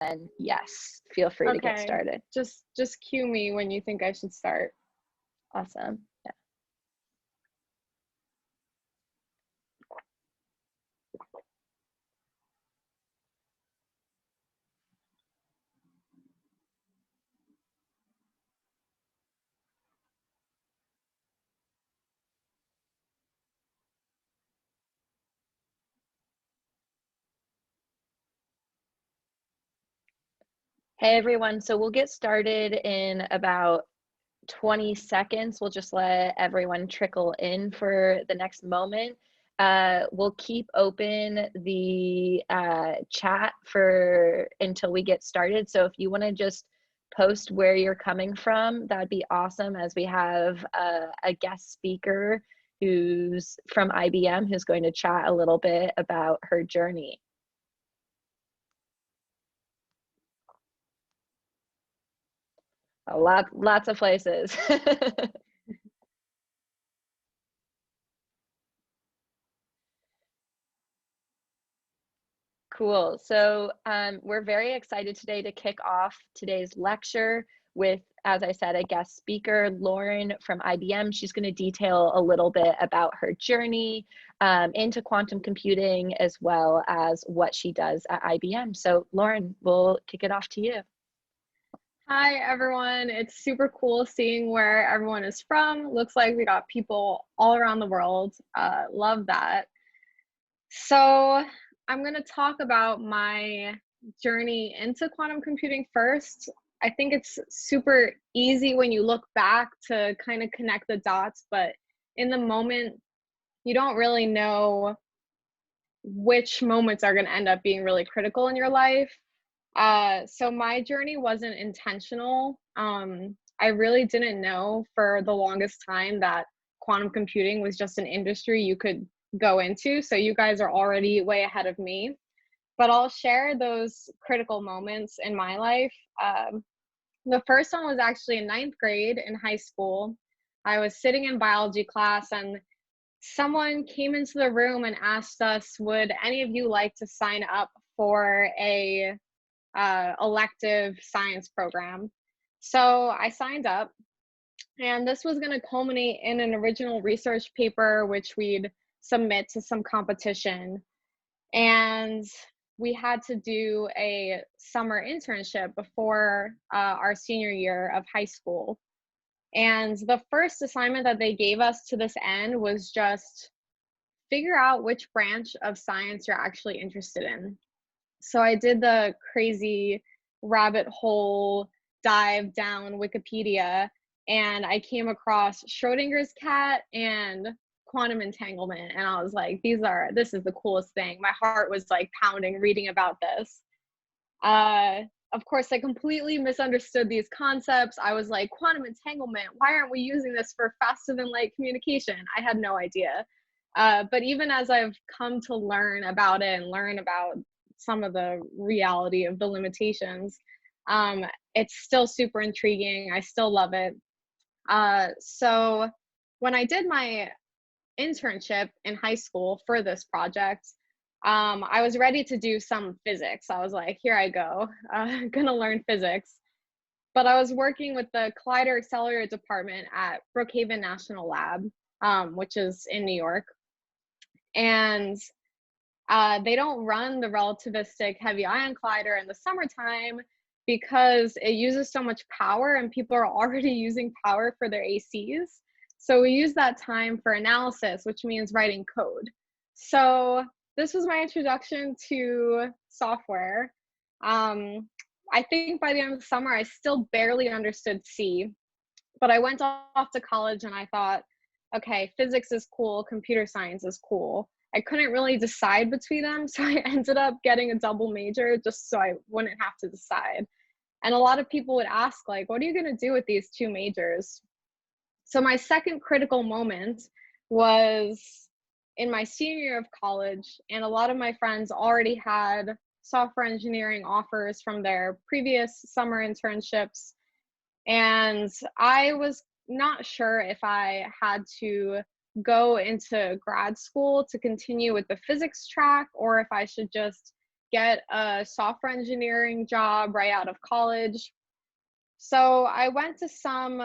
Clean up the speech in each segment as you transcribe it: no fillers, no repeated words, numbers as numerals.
And yes, feel free to get Okay, started. just cue me when you think I should start. Awesome. Yeah. Hey everyone, so we'll get started in about 20 seconds. We'll just let everyone trickle in for the next moment. We'll keep open the chat for until we get started. So if you want to just post where you're coming from, that'd be awesome, as we have a guest speaker who's from IBM who's going to chat a little bit about her journey. Lots of places. Cool. So we're very excited today to kick off today's lecture with, as I said, a guest speaker, Lauren from IBM. She's going to detail a little bit about her journey into quantum computing, as well as what she does at IBM. So Lauren, we'll kick it off to you. Hi everyone, it's super cool seeing where everyone is from. Looks like we got people all around the world. Love that. So I'm going to talk about my journey into quantum computing first. I think it's super easy when you look back to kind of connect the dots, but in the moment, you don't really know which moments are going to end up being really critical in your life. So my journey wasn't intentional. I really didn't know for the longest time that quantum computing was just an industry you could go into. So you guys are already way ahead of me. But I'll share those critical moments in my life. The first one was actually in ninth grade in high school. I was sitting in biology class and someone came into the room and asked us, would any of you like to sign up for a elective science program? So I signed up, and this was going to culminate in an original research paper, which we'd submit to some competition. And we had to do a summer internship before our senior year of high school. And the first assignment that they gave us to this end was just figure out which branch of science you're actually interested in. So I did the crazy rabbit hole dive down Wikipedia, and I came across Schrodinger's cat and quantum entanglement, and I was like, this is the coolest thing. My heart was like pounding reading about this. Of course, I completely misunderstood these concepts. I was like, quantum entanglement, why aren't we using this for faster than light communication? I had no idea. But even as I've come to learn about it and learn about some of the reality of the limitations, it's still super intriguing. I still love it. So when I did my internship in high school for this project, I was ready to do some physics. I was like, here I go, gonna learn physics. But I was working with the Collider Accelerator department at Brookhaven National Lab, which is in New York. And they don't run the relativistic heavy ion collider in the summertime because it uses so much power and people are already using power for their ACs. So we use that time for analysis, which means writing code. So this was my introduction to software. I think by the end of the summer, I still barely understood C, but I went off to college and I thought, okay, physics is cool, computer science is cool. I couldn't really decide between them, so I ended up getting a double major just so I wouldn't have to decide. And a lot of people would ask, like, what are you going to do with these two majors? So my second critical moment was in my senior year of college, and a lot of my friends already had software engineering offers from their previous summer internships. And I was not sure if I had to go into grad school to continue with the physics track or if I should just get a software engineering job right out of college. So I went to some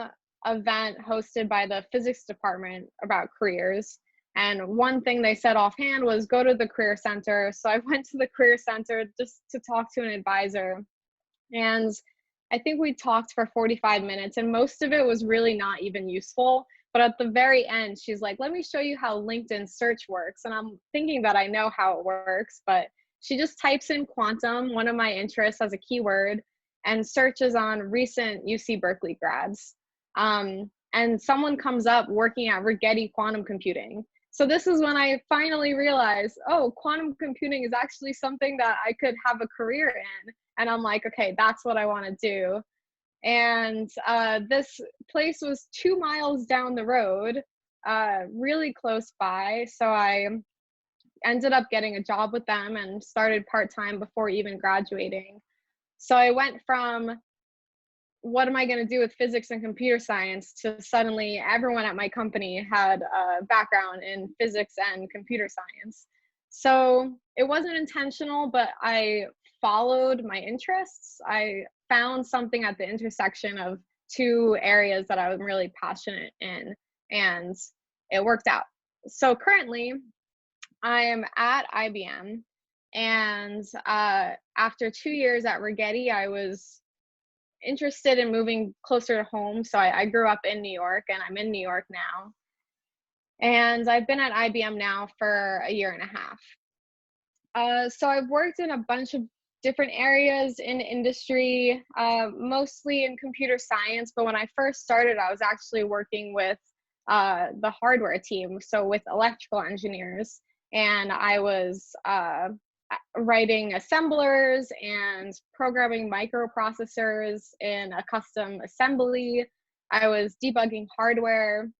event hosted by the physics department about careers. And one thing they said offhand was go to the career center. So I went to the career center just to talk to an advisor. And I think we talked for 45 minutes, and most of it was really not even useful. But at the very end, she's like, let me show you how LinkedIn search works. And I'm thinking that I know how it works, but she just types in quantum, one of my interests, as a keyword, and searches on recent UC Berkeley grads. And someone comes up working at Rigetti Quantum Computing. So this is when I finally realized, oh, quantum computing is actually something that I could have a career in. And I'm like, okay, that's what I want to do. And this place was 2 miles down the road, really close by. So I ended up getting a job with them and started part-time before even graduating. So I went from what am I going to do with physics and computer science to suddenly everyone at my company had a background in physics and computer science. So it wasn't intentional, but I followed my interests. I found something at the intersection of two areas that I was really passionate in, and it worked out. So currently, I am at IBM, and after 2 years at Rigetti, I was interested in moving closer to home. So I grew up in New York, and I'm in New York now. And I've been at IBM now for a year and a half. So I've worked in a bunch of different areas in industry, mostly in computer science. But when I first started, I was actually working with the hardware team, so with electrical engineers. And I was writing assemblers and programming microprocessors in a custom assembly. I was debugging hardware.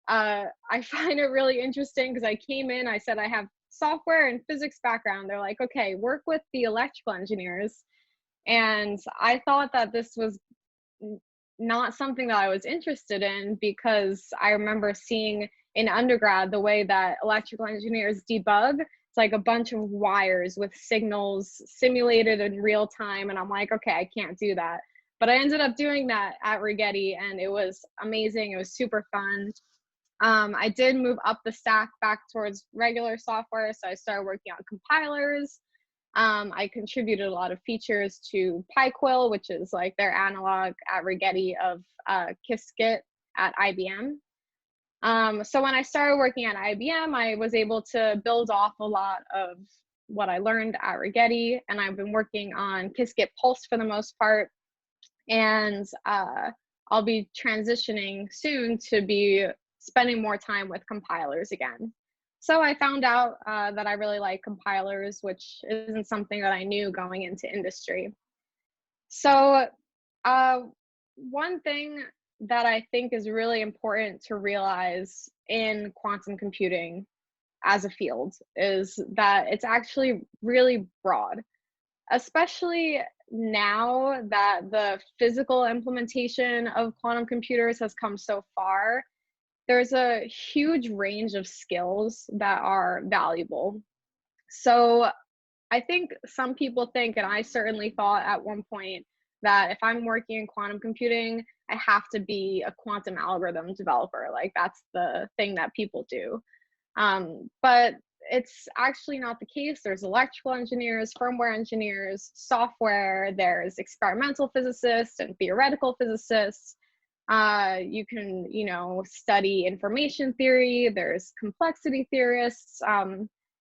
I find it really interesting because I came in, I said I have software and physics background. They're like, okay, work with the electrical engineers. And I thought that this was not something that I was interested in, because I remember seeing in undergrad the way that electrical engineers debug. It's like a bunch of wires with signals simulated in real time. And I'm like, okay, I can't do that. But I ended up doing that at Rigetti, and it was amazing. It was super fun. I did move up the stack back towards regular software. So I started working on compilers. I contributed a lot of features to PyQuil, which is like their analog at Rigetti of QxQ at IBM. So when I started working at IBM, I was able to build off a lot of what I learned at Rigetti, and I've been working on QxQ Pulse for the most part. And I'll be transitioning soon to be spending more time with compilers again. So I found out that I really like compilers, which isn't something that I knew going into industry. So one thing that I think is really important to realize in quantum computing as a field is that it's actually really broad, especially now that the physical implementation of quantum computers has come so far. There's a huge range of skills that are valuable. So I think some people think, and I certainly thought at one point, that if I'm working in quantum computing, I have to be a quantum algorithm developer. Like that's the thing that people do. But it's actually not the case. There's electrical engineers, firmware engineers, software, there's experimental physicists and theoretical physicists. You can, study information theory, there's complexity theorists.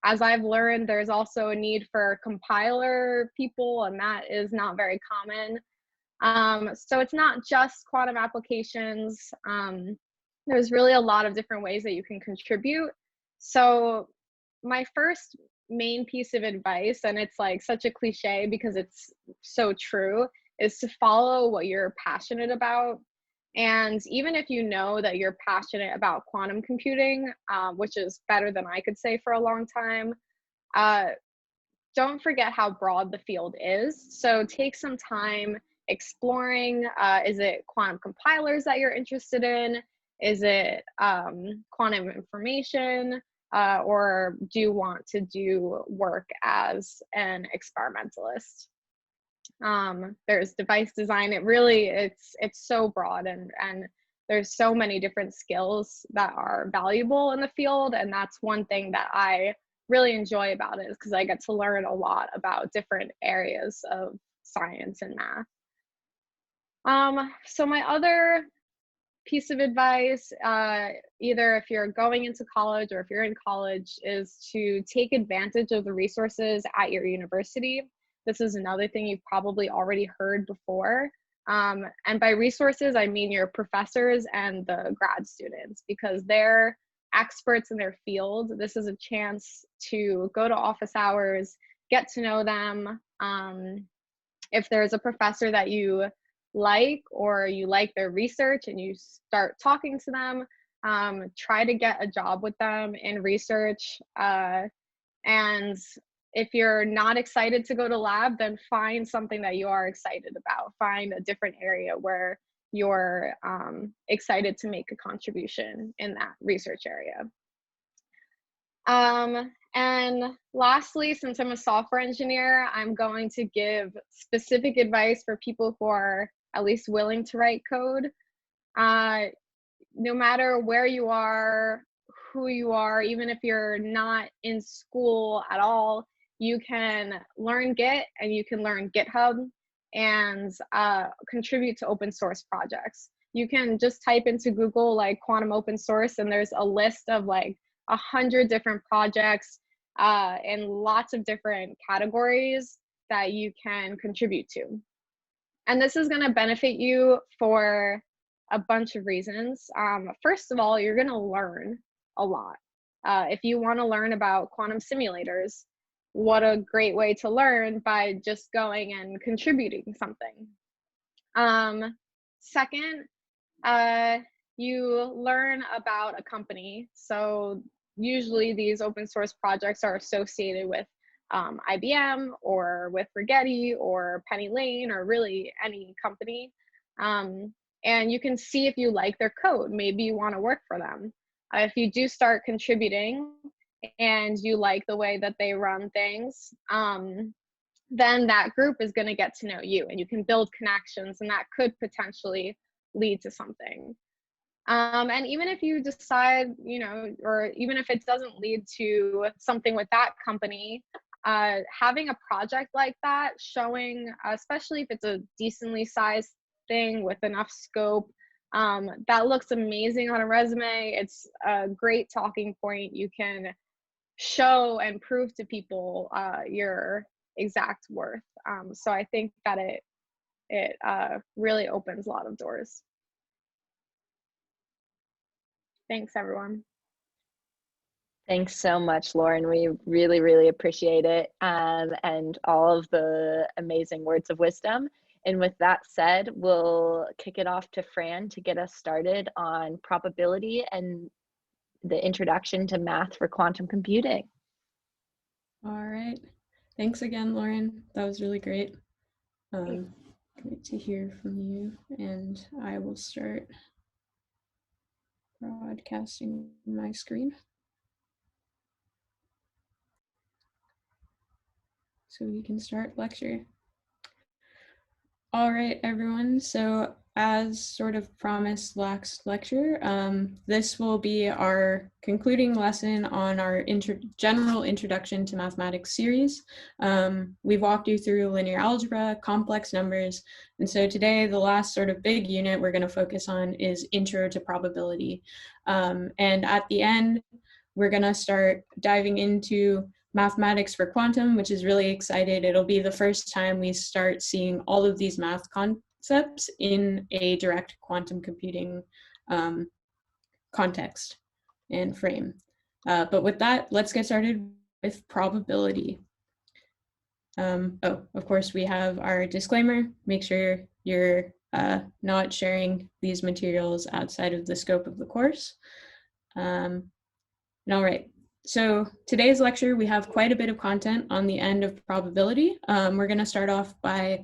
As I've learned, there's also a need for compiler people, and that is not very common. So it's not just quantum applications. There's really a lot of different ways that you can contribute. So my first main piece of advice, and it's like such a cliche because it's so true, is to follow what you're passionate about. And even if you know that you're passionate about quantum computing, which is better than I could say for a long time, don't forget how broad the field is. So take some time exploring. Is it quantum compilers that you're interested in? Is it quantum information? or do want to do work as an experimentalist. There's device design. It's so broad, and there's so many different skills that are valuable in the field. And that's one thing that I really enjoy about it, is because I get to learn a lot about different areas of science and math. So my other piece of advice, either if you're going into college or if you're in college, is to take advantage of the resources at your university. This is another thing you've probably already heard before. And by resources, I mean your professors and the grad students, because they're experts in their field. This is a chance to go to office hours, get to know them. If there's a professor that you like, or you like their research and you start talking to them, try to get a job with them in research. And if you're not excited to go to lab, then find something that you are excited about. Find a different area where you're excited to make a contribution in that research area. And lastly, since I'm a software engineer, I'm going to give specific advice for people who are at least willing to write code. No matter where you are, who you are, even if you're not in school at all, you can learn Git and you can learn GitHub and contribute to open source projects. You can just type into Google like quantum open source, and there's a list of like 100 different projects in lots of different categories that you can contribute to. And this is going to benefit you for a bunch of reasons. First of all, you're going to learn a lot. If you want to learn about quantum simulators, what a great way to learn, by just going and contributing something. Second, you learn about a company. So usually these open source projects are associated with IBM or with Rigetti or Penny Lane, or really any company. And you can see if you like their code. Maybe you want to work for them. If you do start contributing and you like the way that they run things, then that group is going to get to know you, and you can build connections, and that could potentially lead to something. And even if you decide, or even if it doesn't lead to something with that company, having a project like that, showing, especially if it's a decently sized thing with enough scope, that looks amazing on a resume. It's a great talking point. You can show and prove to people your exact worth. So I think that it really opens a lot of doors. Thanks, everyone. Thanks so much, Lauren. We really, really appreciate it, and all of the amazing words of wisdom. And with that said, we'll kick it off to Fran to get us started on probability and the introduction to math for quantum computing. All right. Thanks again, Lauren. That was really great. Great to hear from you. And I will start broadcasting my screen, so we can start lecture. All right, everyone. So as sort of promised last lecture, this will be our concluding lesson on our general introduction to mathematics series. We've walked you through linear algebra, complex numbers, and so today the last sort of big unit we're going to focus on is intro to probability. And at the end, we're going to start diving into mathematics for quantum, which is really excited. It'll be the first time we start seeing all of these math concepts in a direct quantum computing context and frame. But with that, let's get started with probability. Of course, we have our disclaimer. Make sure you're not sharing these materials outside of the scope of the course. All right. So today's lecture, we have quite a bit of content on the end of probability. We're going to start off by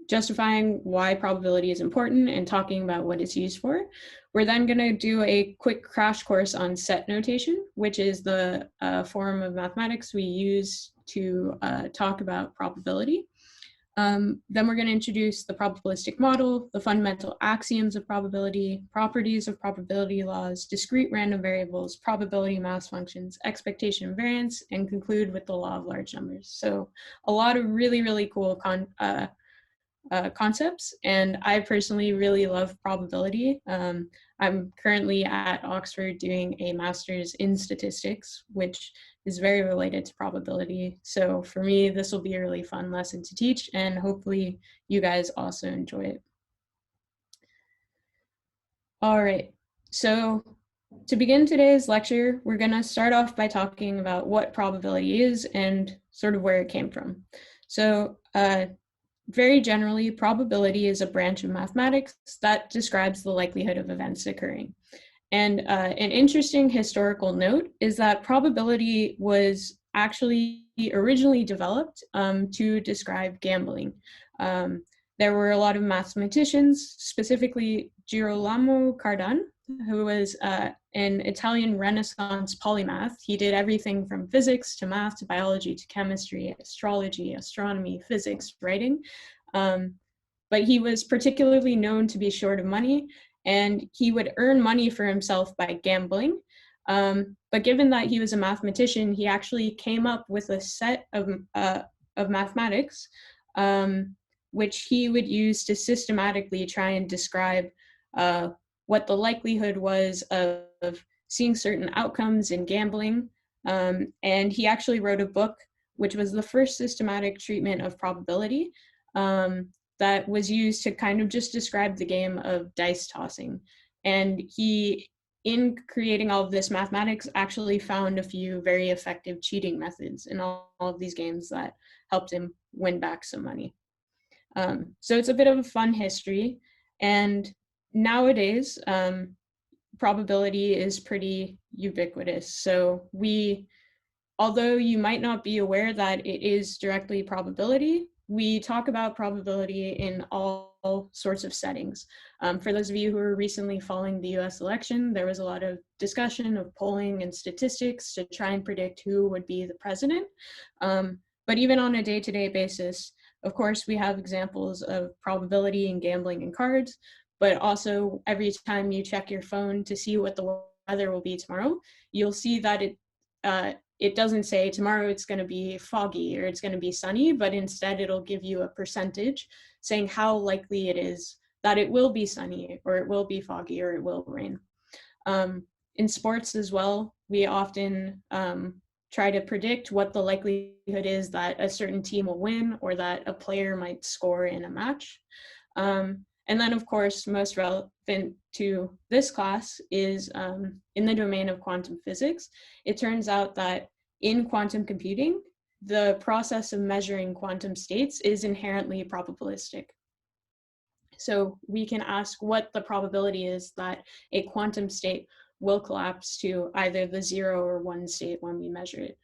justifying why probability is important and talking about what it's used for. We're then going to do a quick crash course on set notation, which is the form of mathematics we use to talk about probability. Then we're going to introduce the probabilistic model, the fundamental axioms of probability, properties of probability laws, discrete random variables, probability mass functions, expectation and variance, and conclude with the law of large numbers. So a lot of really, really cool concepts, and I personally really love probability. I'm currently at Oxford doing a master's in statistics, which is very related to probability. So for me, this will be a really fun lesson to teach, and hopefully you guys also enjoy it. All right, so to begin today's lecture, we're going to start off by talking about what probability is and sort of where it came from. So very generally, probability is a branch of mathematics that describes the likelihood of events occurring. And an interesting historical note is that probability was actually originally developed to describe gambling. There were a lot of mathematicians, specifically Girolamo Cardano, who was an Italian Renaissance polymath. He did everything from physics to math to biology to chemistry, astrology, astronomy, physics, writing. But he was particularly known to be short of money, and he would earn money for himself by gambling. But given that he was a mathematician, he actually came up with a set of mathematics, which he would use to systematically try and describe what the likelihood was of seeing certain outcomes in gambling. And he actually wrote a book, which was the first systematic treatment of probability, that was used to kind of just describe the game of dice tossing. And he, in creating all of this mathematics, actually found a few very effective cheating methods in all of these games that helped him win back some money. So it's a bit of a fun history. And nowadays, probability is pretty ubiquitous. So although you might not be aware that it is directly probability, we talk about probability in all sorts of settings. For those of you who are recently following the US election, there was a lot of discussion of polling and statistics to try and predict who would be the president. But even on a day-to-day basis, of course, we have examples of probability in gambling and cards, but also every time you check your phone to see what the weather will be tomorrow, you'll see that it doesn't say tomorrow it's going to be foggy or it's going to be sunny, but instead it'll give you a percentage saying how likely it is that it will be sunny or it will be foggy or it will rain. In sports as well, we often try to predict what the likelihood is that a certain team will win or that a player might score in a match. And then, of course, most relevant to this class is in the domain of quantum physics. It turns out that in quantum computing, the process of measuring quantum states is inherently probabilistic. So we can ask what the probability is that a quantum state will collapse to either the 0 or 1 state when we measure it.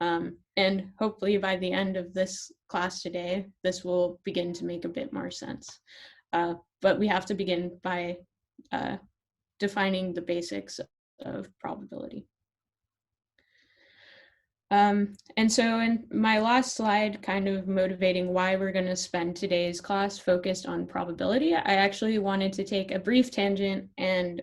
And hopefully by the end of this class today, this will begin to make a bit more sense. But we have to begin by defining the basics of probability. And so in my last slide, kind of motivating why we're going to spend today's class focused on probability, I actually wanted to take a brief tangent and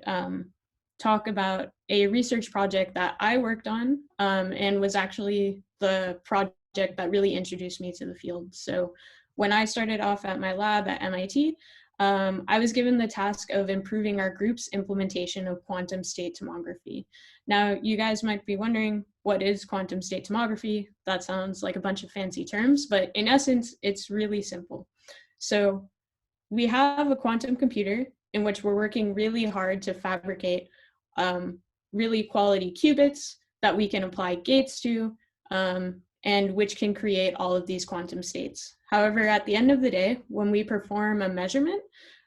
talk about a research project that I worked on and was actually the project that really introduced me to the field. So when I started off at my lab at MIT, I was given the task of improving our group's implementation of quantum state tomography. Now, you guys might be wondering, what is quantum state tomography? That sounds like a bunch of fancy terms, but in essence, it's really simple. So we have a quantum computer in which we're working really hard to fabricate really quality qubits that we can apply gates to, and which can create all of these quantum states. However, at the end of the day, when we perform a measurement,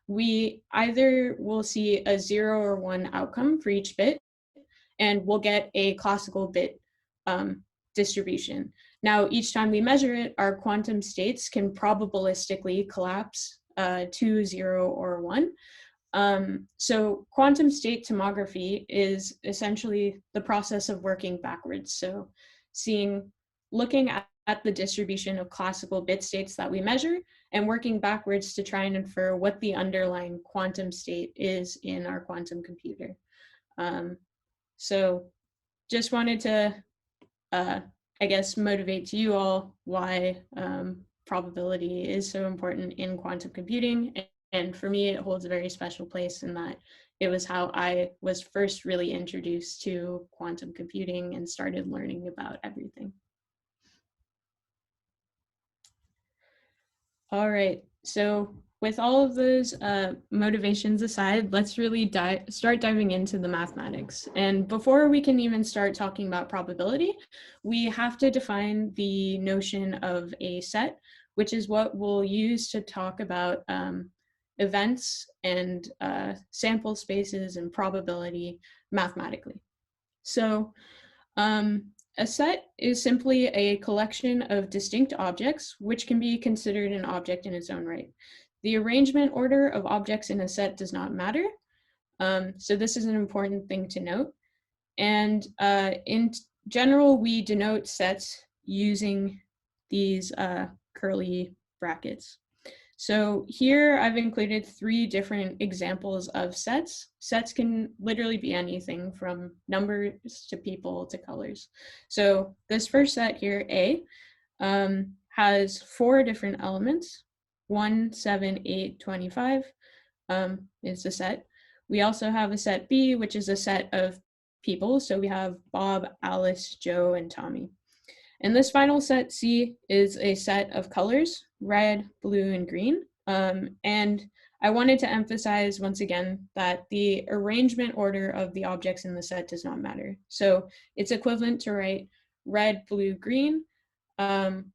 we either will see a 0 or 1 outcome for each bit, and we'll get a classical bit distribution. Now, each time we measure it, our quantum states can probabilistically collapse 2, 0, or 1. So quantum state tomography is essentially the process of working backwards. So looking at the distribution of classical bit states that we measure and working backwards to try and infer what the underlying quantum state is in our quantum computer. So just wanted to, I guess, motivate to you all why probability is so important in quantum computing. And for me, it holds a very special place in that it was how I was first really introduced to quantum computing and started learning about everything. All right, so with all of those motivations aside, let's really start diving into the mathematics. And before we can even start talking about probability, we have to define the notion of a set, which is what we'll use to talk about events and sample spaces and probability mathematically. So a set is simply a collection of distinct objects, which can be considered an object in its own right. The arrangement order of objects in a set does not matter. So this is an important thing to note. And in general, we denote sets using these curly brackets. So here I've included 3 different examples of sets. Sets can literally be anything from numbers to people to colors. So this first set here, A, has 4 different elements. 1, 7, 8, 25 is the set. We also have a set B, which is a set of people. So we have Bob, Alice, Joe, and Tommy. And this final set, C, is a set of colors, red, blue, and green. And I wanted to emphasize once again that the arrangement order of the objects in the set does not matter. So it's equivalent to write red, blue, green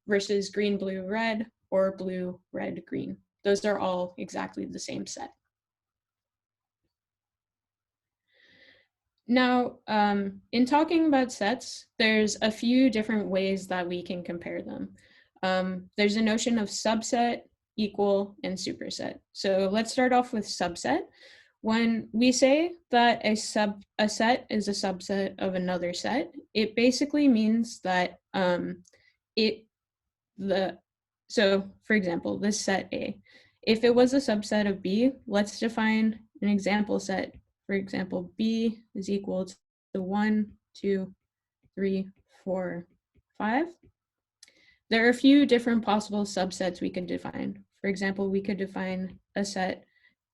versus green, blue, red, or blue, red, green. Those are all exactly the same set. Now, in talking about sets, there's a few different ways that we can compare them. There's a notion of subset, equal, and superset. So let's start off with subset. When we say that a set is a subset of another set, it basically means that so for example, this set A, if it was a subset of B, let's define an example set. For example, B is equal to 1, 2, 3, 4, 5. There are a few different possible subsets we could define. For example, we could define a set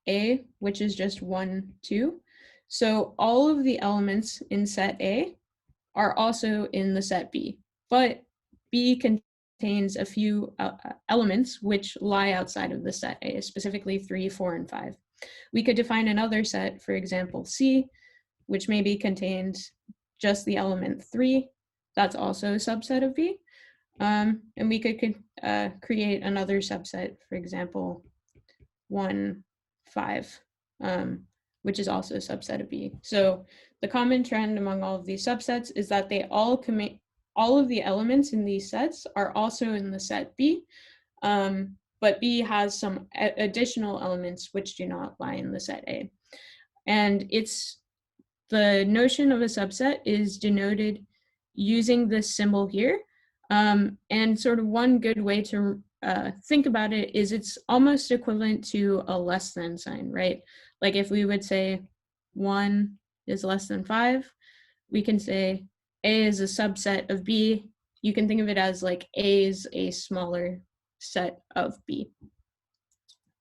A, which is just 1, 2. So all of the elements in set A are also in the set B, but B contains a few elements which lie outside of the set A, specifically 3, 4, and 5. We could define another set, for example, C, which maybe contains just the element 3. That's also a subset of B. And we could create another subset, for example, 1, 5, which is also a subset of B. So the common trend among all of these subsets is that they all of the elements in these sets are also in the set B, but B has some additional elements which do not lie in the set A. And the notion of a subset is denoted using this symbol here. And sort of one good way to think about it is it's almost equivalent to a less than sign, right? Like if we would say 1 is less than 5, we can say A is a subset of B. You can think of it as like A is a smaller set of B.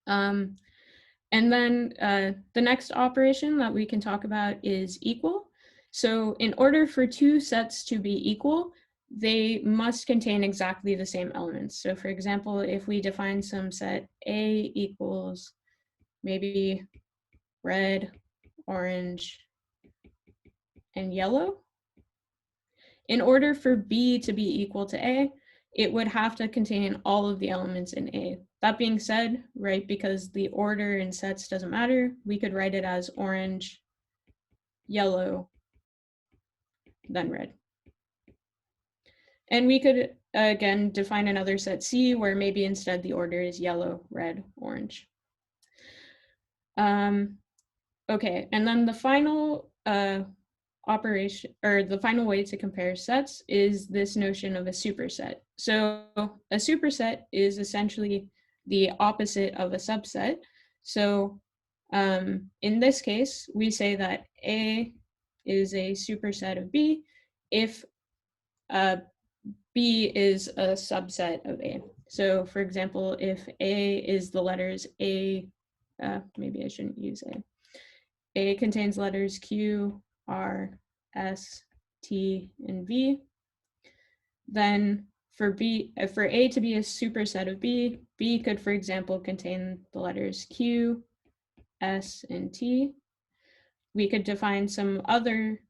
And then the next operation that we can talk about is equal. So in order for 2 sets to be equal, they must contain exactly the same elements. So for example, if we define some set A equals maybe red, orange, and yellow, in order for B to be equal to A, it would have to contain all of the elements in A. That being said, right, because the order in sets doesn't matter, we could write it as orange, yellow, then red. And we could, again, define another set C where maybe instead the order is yellow, red, orange. Okay, and then the final operation, or the final way to compare sets, is this notion of a superset. So a superset is essentially the opposite of a subset. So in this case, we say that A is a superset of B if B is a subset of A. So for example, if A is the letters A, maybe I shouldn't use A. A contains letters Q, R, S, T, and V. Then for A to be a superset of B, B could, for example, contain the letters Q, S, and T. We could define some other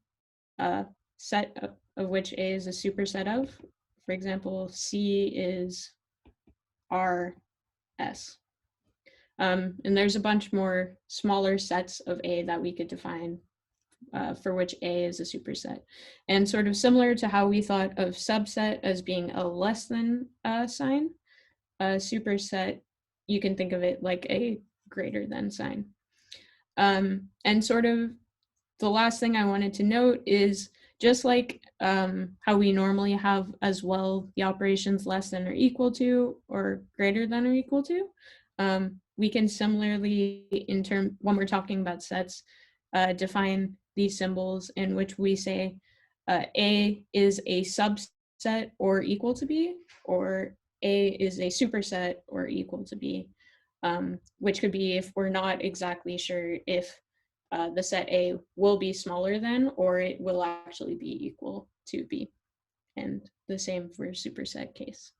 set of which A is a superset of. For example, C is R, S. And there's a bunch more smaller sets of A that we could define for which A is a superset. And sort of similar to how we thought of subset as being a less than sign, a superset, you can think of it like a greater than sign. And sort of the last thing I wanted to note is just like how we normally have as well the operations less than or equal to or greater than or equal to, we can similarly, when we're talking about sets, define these symbols in which we say A is a subset or equal to B, or A is a superset or equal to B, which could be if we're not exactly sure if the set A will be smaller than or it will actually be equal to B. And the same for superset case.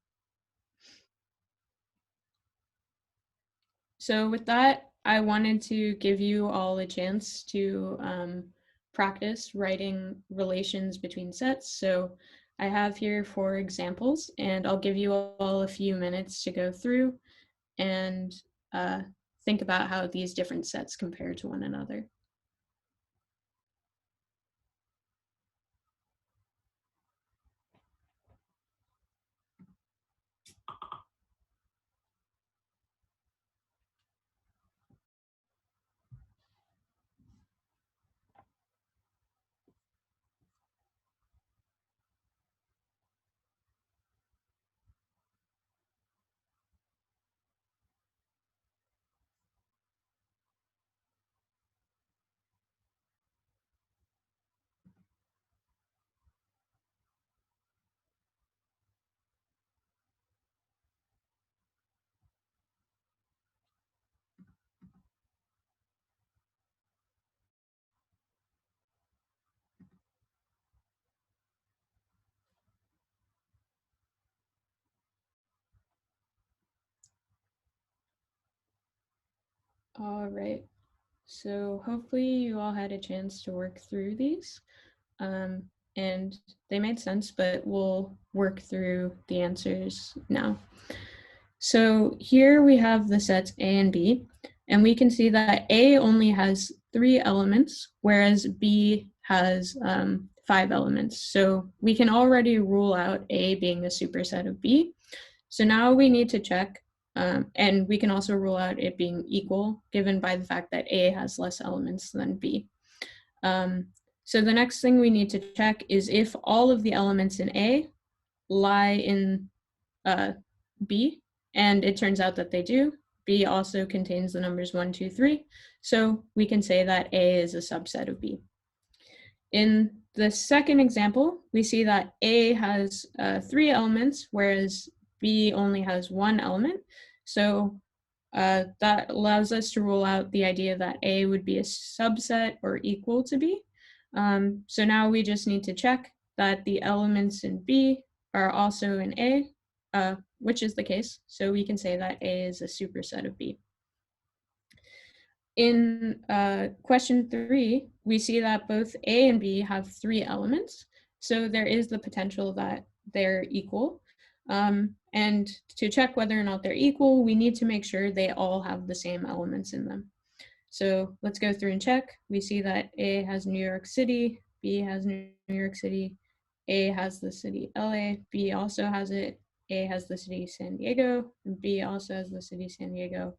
So with that, I wanted to give you all a chance to practice writing relations between sets. So I have here 4 examples, and I'll give you all a few minutes to go through and think about how these different sets compare to one another. All right. So hopefully you all had a chance to work through these, and they made sense, but we'll work through the answers now. So here we have the sets A and B, and we can see that A only has 3 elements, whereas B has 5 elements. So we can already rule out A being a superset of B. So now we need to check, and we can also rule out it being equal, given by the fact that A has less elements than B. So the next thing we need to check is if all of the elements in A lie in B, and it turns out that they do. B also contains the numbers 1, 2, 3, so we can say that A is a subset of B. In the second example, we see that A has 3 elements, whereas B only has 1 element. So that allows us to rule out the idea that A would be a subset or equal to B. So now we just need to check that the elements in B are also in A, which is the case. So we can say that A is a superset of B. In question 3, we see that both A and B have 3 elements. So there is the potential that they're equal. And to check whether or not they're equal, we need to make sure they all have the same elements in them. So let's go through and check. We see that A has New York City, B has New York City, A has the city LA, B also has it, A has the city San Diego, and B also has the city San Diego.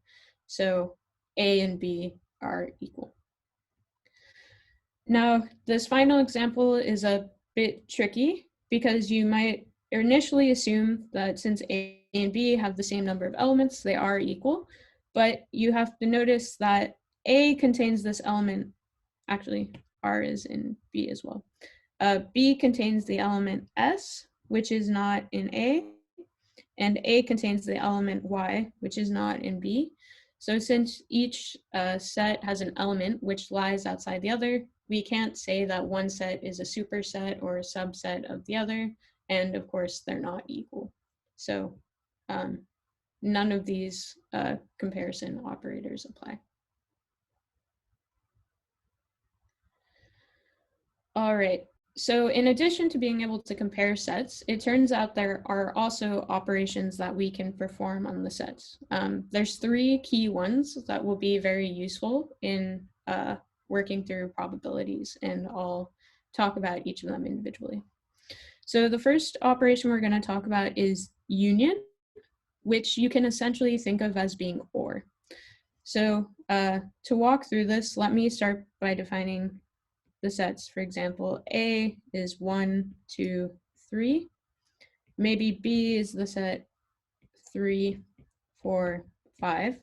So A and B are equal. Now, this final example is a bit tricky because you might initially assume that since A and B have the same number of elements, they are equal, but you have to notice that A contains this element, actually R is in B as well. B contains the element S, which is not in A, and A contains the element Y, which is not in B. So since each set has an element which lies outside the other, we can't say that one set is a superset or a subset of the other, and of course they're not equal. So none of these comparison operators apply. All right, so in addition to being able to compare sets, it turns out there are also operations that we can perform on the sets. There's three key ones that will be very useful in working through probabilities, and I'll talk about each of them individually. So the first operation we're going to talk about is union, which you can essentially think of as being OR. So to walk through this, let me start by defining the sets. For example, A is 1, 2, 3. Maybe B is the set 3, 4, 5.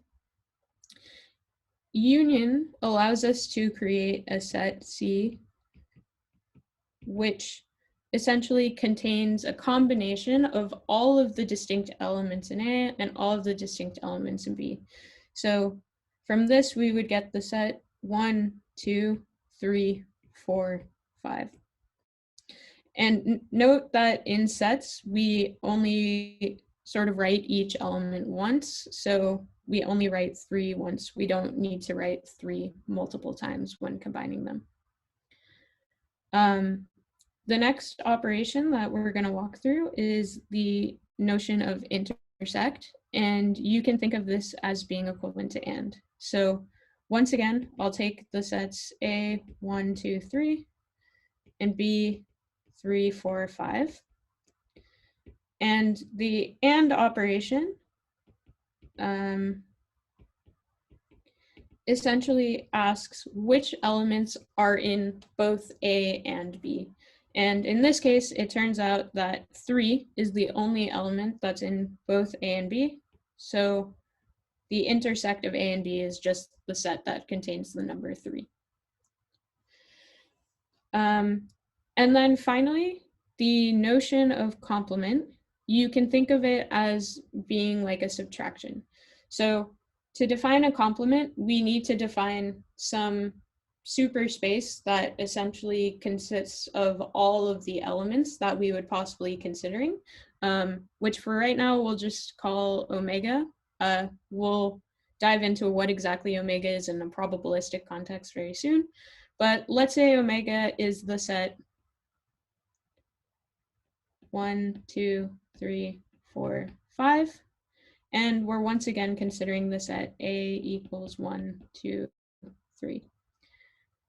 Union allows us to create a set C, which essentially contains a combination of all of the distinct elements in A and all of the distinct elements in B. So from this, we would get the set 1, 2, 3, 4, 5. And note that in sets, we only sort of write each element once. So we only write 3 once. We don't need to write 3 multiple times when combining them. The next operation that we're going to walk through is the notion of intersect. And you can think of this as being equivalent to AND. So once again, I'll take the sets A, 1, 2, 3, and B, 3, 4, 5. And the AND operation essentially asks which elements are in both A and B. And in this case, it turns out that 3 is the only element that's in both A and B. So the intersect of A and B is just the set that contains the number 3. And then finally, the notion of complement, you can think of it as being like a subtraction. So to define a complement, we need to define some superspace that essentially consists of all of the elements that we would possibly considering, which for right now, we'll just call omega. We'll dive into what exactly omega is in a probabilistic context very soon. But let's say omega is the set 1, 2, 3, 4, 5. And we're once again considering the set A equals 1, 2, 3.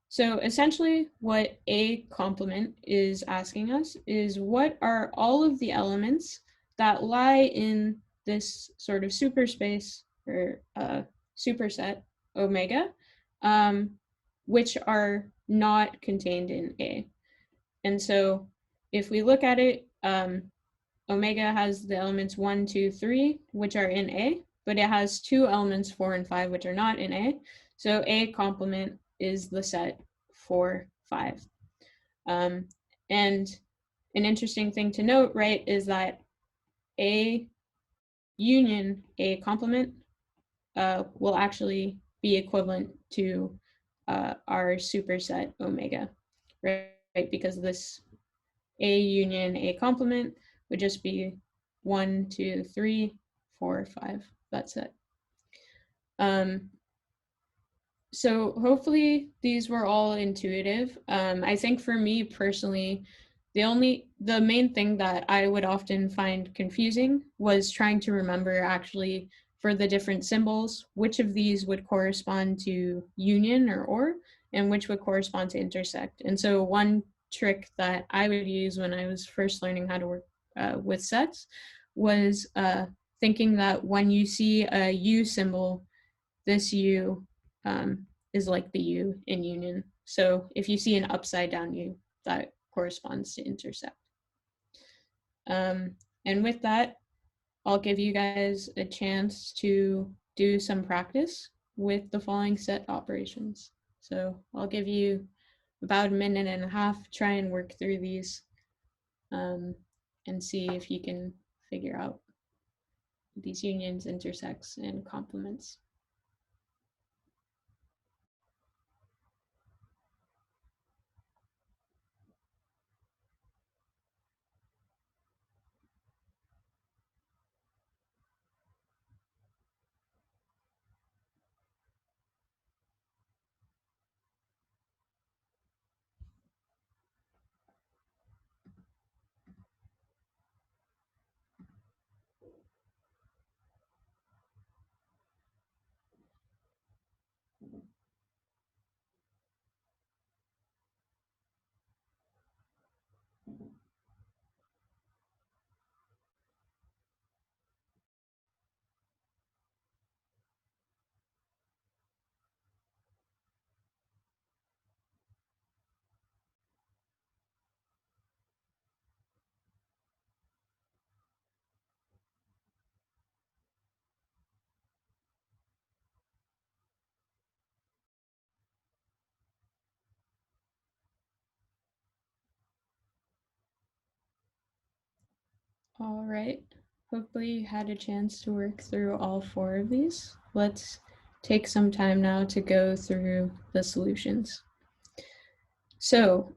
So essentially what A complement is asking us is what are all of the elements that lie in this sort of superspace or superset omega, which are not contained in A. And so if we look at it, omega has the elements 1, 2, 3, which are in A, but it has 2 elements 4 and 5, which are not in A. So A complement is the set 4, 5. And an interesting thing to note, right, is that A union A complement will actually be equivalent to our superset omega, right? Because this A union A complement would just be 1, 2, 3, 4, 5. That's it. So hopefully these were all intuitive. I think for me personally, the main thing that I would often find confusing was trying to remember actually for the different symbols, which of these would correspond to union or, and which would correspond to intersect. And so one trick that I would use when I was first learning how to work with sets was thinking that when you see a U symbol, this U is like the U in union. So if you see an upside down U, that corresponds to intersect. And with that, I'll give you guys a chance to do some practice with the following set operations. So I'll give you about a minute and a half, try and work through these and see if you can figure out these unions, intersects, and complements. All right, hopefully you had a chance to work through all 4 of these. Let's take some time now to go through the solutions. So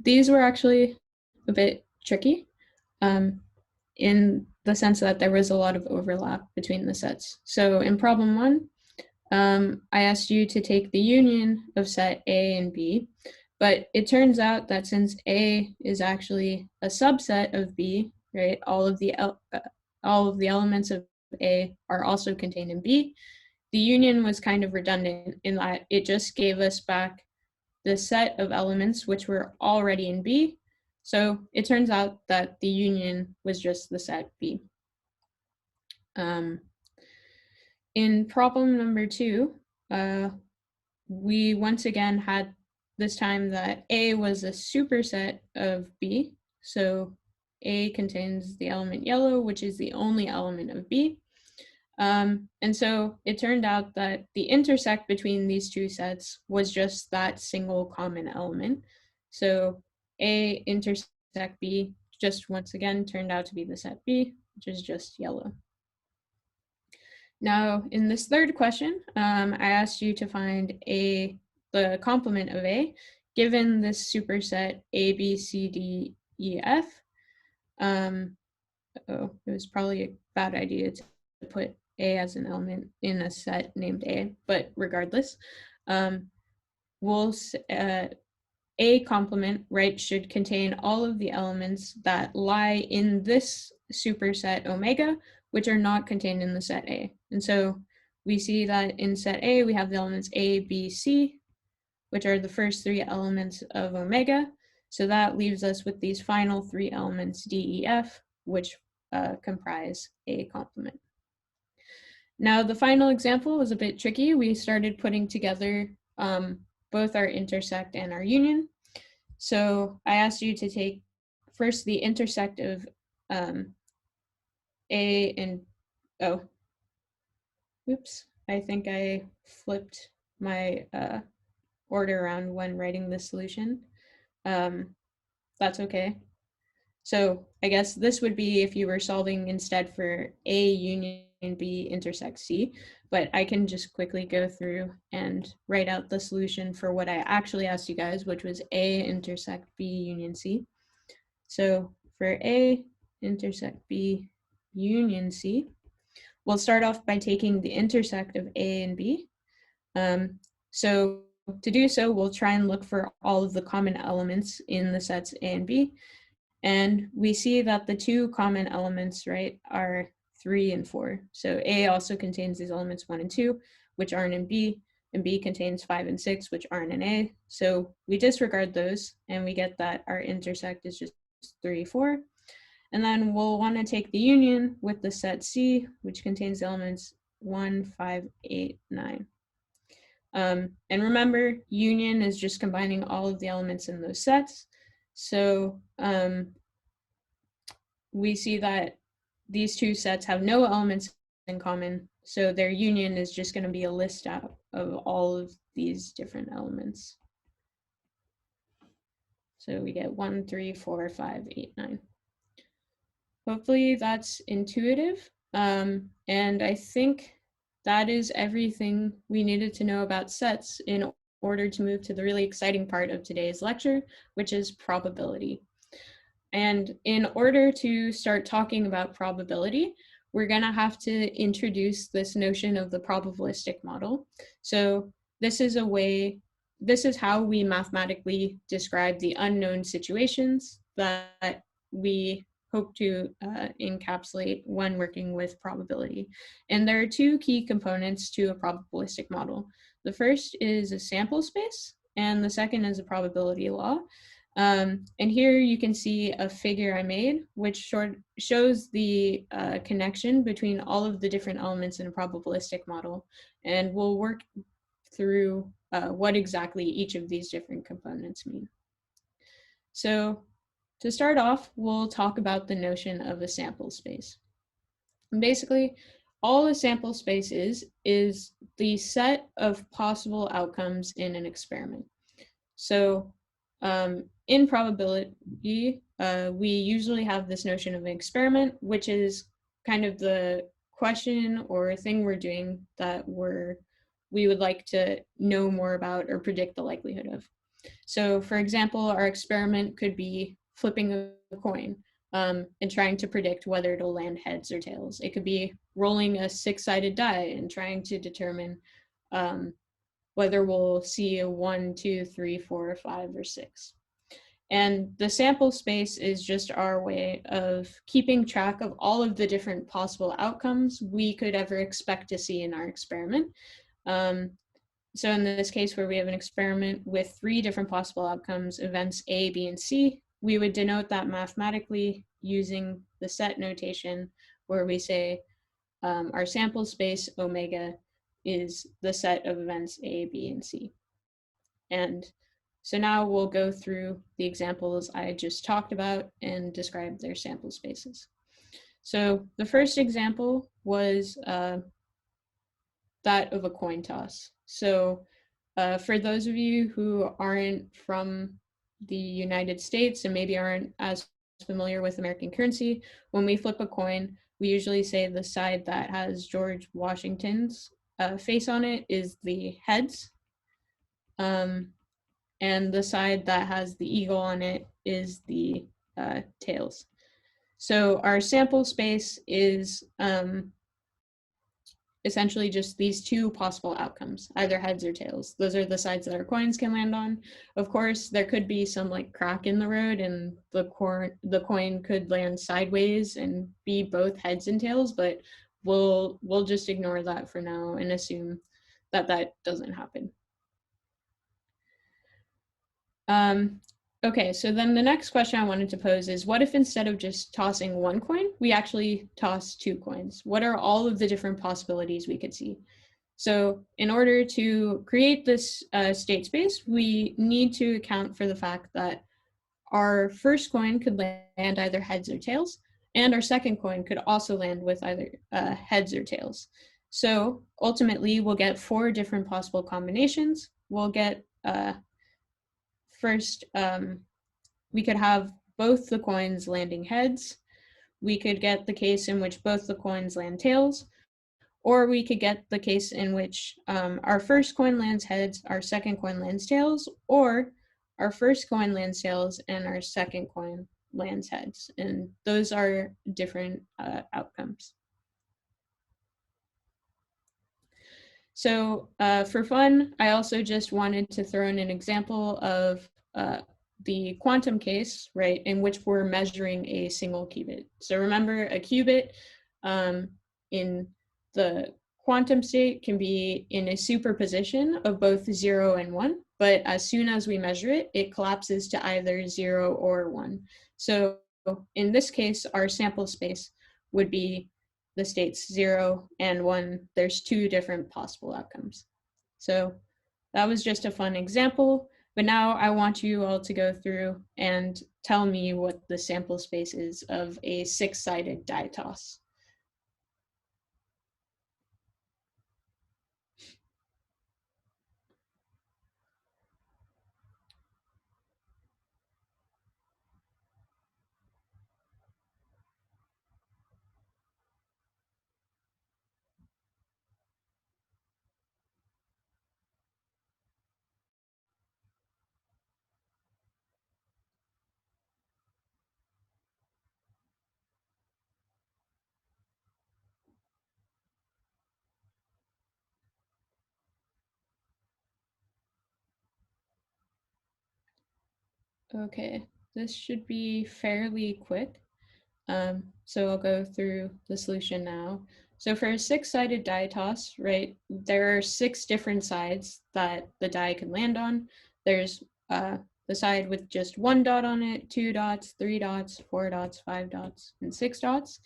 these were actually a bit tricky in the sense that there was a lot of overlap between the sets. So in problem 1, I asked you to take the union of set A and B, but it turns out that since A is actually a subset of B, right, all of the elements of A are also contained in B, the union was kind of redundant in that it just gave us back the set of elements which were already in B. So it turns out that the union was just the set B. In problem number 2, we once again had this time that A was a superset of B. So A contains the element yellow, which is the only element of B. And so it turned out that the intersect between these 2 sets was just that single common element. So A intersect B just once again turned out to be the set B, which is just yellow. Now, in this third question, I asked you to find the complement of A, given this superset A, B, C, D, E, F. It was probably a bad idea to put A as an element in a set named A, but regardless, A complement, right, should contain all of the elements that lie in this superset omega, which are not contained in the set A. And so we see that in set A, we have the elements A, B, C, which are the first 3 elements of omega. So that leaves us with these final 3 elements, D, E, F, which comprise A complement. Now, the final example was a bit tricky. We started putting together both our intersect and our union. So I asked you to take first the intersect of A and, oops, I think I flipped my order around when writing the solution. That's okay. So I guess this would be if you were solving instead for A union B intersect C, but I can just quickly go through and write out the solution for what I actually asked you guys, which was A intersect B union C. So for A intersect B union C, we'll start off by taking the intersect of A and B. So to do so, we'll try and look for all of the common elements in the sets A and B. And we see that the 2 common elements, right, are 3 and 4. So A also contains these elements 1 and 2, which aren't in B, and B contains 5 and 6, which aren't in A. So we disregard those, and we get that our intersect is just 3, 4. And then we'll want to take the union with the set C, which contains the elements 1, 5, 8, 9. And remember, union is just combining all of the elements in those sets. So we see that these two sets have no elements in common. So their union is just going to be a list out of all of these different elements. So we get 1, 3, 4, 5, 8, 9. Hopefully that's intuitive. And I think that is everything we needed to know about sets in order to move to the really exciting part of today's lecture, which is probability. And in order to start talking about probability, we're going to have to introduce this notion of the probabilistic model. So this is how we mathematically describe the unknown situations that we hope to encapsulate when working with probability. And there are two key components to a probabilistic model. The first is a sample space, and the second is a probability law. And here you can see a figure I made, which shows the connection between all of the different elements in a probabilistic model. And we'll work through what exactly each of these different components mean. So to start off, we'll talk about the notion of a sample space. And basically, all a sample space is the set of possible outcomes in an experiment. So in probability, we usually have this notion of an experiment, which is kind of the question or thing we're doing that we would like to know more about or predict the likelihood of. So for example, our experiment could be flipping a coin and trying to predict whether it'll land heads or tails. It could be rolling a 6-sided die and trying to determine whether we'll see a 1, 2, 3, 4, 5, or 6. And the sample space is just our way of keeping track of all of the different possible outcomes we could ever expect to see in our experiment. So in this case, where we have an experiment with 3 different possible outcomes, events A, B, and C, we would denote that mathematically using the set notation, where we say our sample space, omega, is the set of events A, B, and C. And so now we'll go through the examples I just talked about and describe their sample spaces. So the first example was that of a coin toss. So for those of you who aren't from the United States and maybe aren't as familiar with American currency, when we flip a coin, we usually say the side that has George Washington's face on it is the heads. And the side that has the eagle on it is the tails. So our sample space is essentially just these 2 possible outcomes, either heads or tails. Those are the sides that our coins can land on. Of course, there could be some like crack in the road and the coin could land sideways and be both heads and tails, but we'll just ignore that for now and assume that that doesn't happen. Okay, so then the next question I wanted to pose is, what if instead of just tossing 1 coin, we actually toss 2 coins? What are all of the different possibilities we could see? So in order to create this state space, we need to account for the fact that our first coin could land either heads or tails, and our second coin could also land with either heads or tails. So ultimately, we'll get 4 different possible combinations. We'll get first, we could have both the coins landing heads. We could get the case in which both the coins land tails, or we could get the case in which our first coin lands heads, our second coin lands tails, or our first coin lands tails and our second coin lands heads. And those are different outcomes. So for fun, I also just wanted to throw in an example of the quantum case, right, in which we're measuring a single qubit. So remember, a qubit in the quantum state can be in a superposition of both 0 and 1, but as soon as we measure it, it collapses to either 0 or 1. So in this case, our sample space would be the states 0 and 1. There's 2 different possible outcomes. So that was just a fun example, but now I want you all to go through and tell me what the sample space is of a 6-sided die toss. Okay, this should be fairly quick. So I'll go through the solution now. So for a 6-sided die toss, right, there are 6 different sides that the die can land on. There's the side with just 1 dot on it, 2 dots, 3 dots, 4 dots, 5 dots, and 6 dots.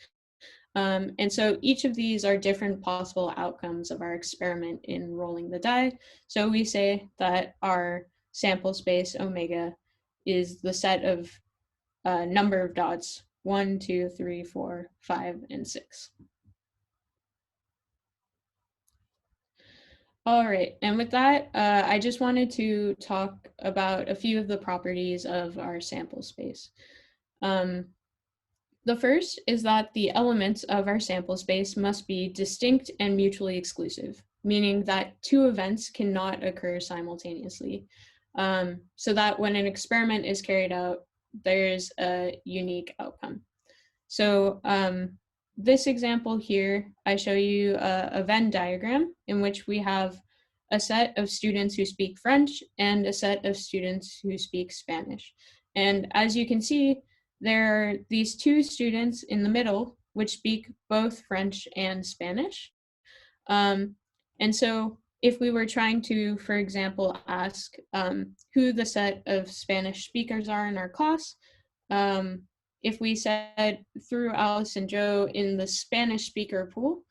And so each of these are different possible outcomes of our experiment in rolling the die. So we say that our sample space omega is the set of number of dots 1, 2, 3, 4, 5, and 6. All right, and with that, I just wanted to talk about a few of the properties of our sample space. The first is that the elements of our sample space must be distinct and mutually exclusive, meaning that 2 events cannot occur simultaneously, so that when an experiment is carried out, there's a unique outcome. So this example here, I show you a Venn diagram in which we have a set of students who speak French and a set of students who speak Spanish. And as you can see, there are these 2 students in the middle which speak both French and Spanish. And so if we were trying to, for example, ask who the set of Spanish speakers are in our class, if we said through Alice and Joe in the Spanish speaker pool,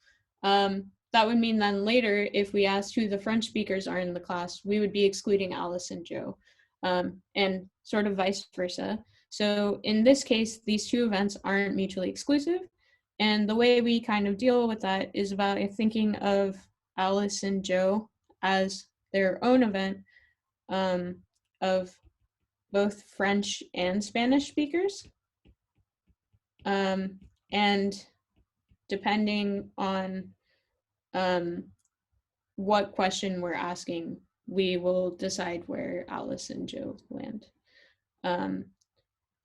that would mean then later, if we asked who the French speakers are in the class, we would be excluding Alice and Joe, and sort of vice versa. So in this case, these 2 events aren't mutually exclusive. And the way we kind of deal with that is by thinking of Alice and Joe as their own event of both French and Spanish speakers. And depending on what question we're asking, we will decide where Alice and Joe land.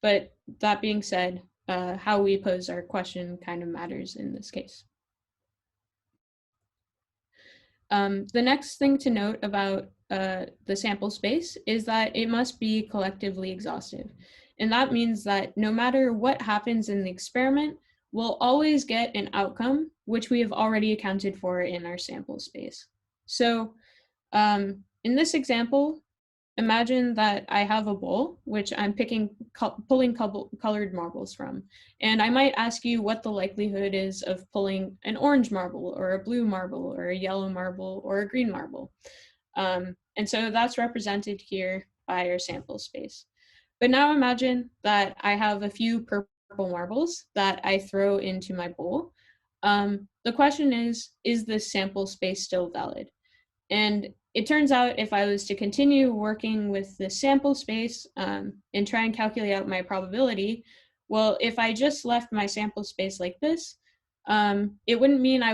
But that being said, how we pose our question kind of matters in this case. The next thing to note about the sample space is that it must be collectively exhaustive. And that means that no matter what happens in the experiment, we'll always get an outcome which we have already accounted for in our sample space. So in this example, imagine that I have a bowl, which I'm pulling colored marbles from. And I might ask you what the likelihood is of pulling an orange marble or a blue marble or a yellow marble or a green marble. And so that's represented here by our sample space. But now imagine that I have a few purple marbles that I throw into my bowl. The question is this sample space still valid? And it turns out if I was to continue working with the sample space and try and calculate out my probability, well, if I just left my sample space like this, it would mean I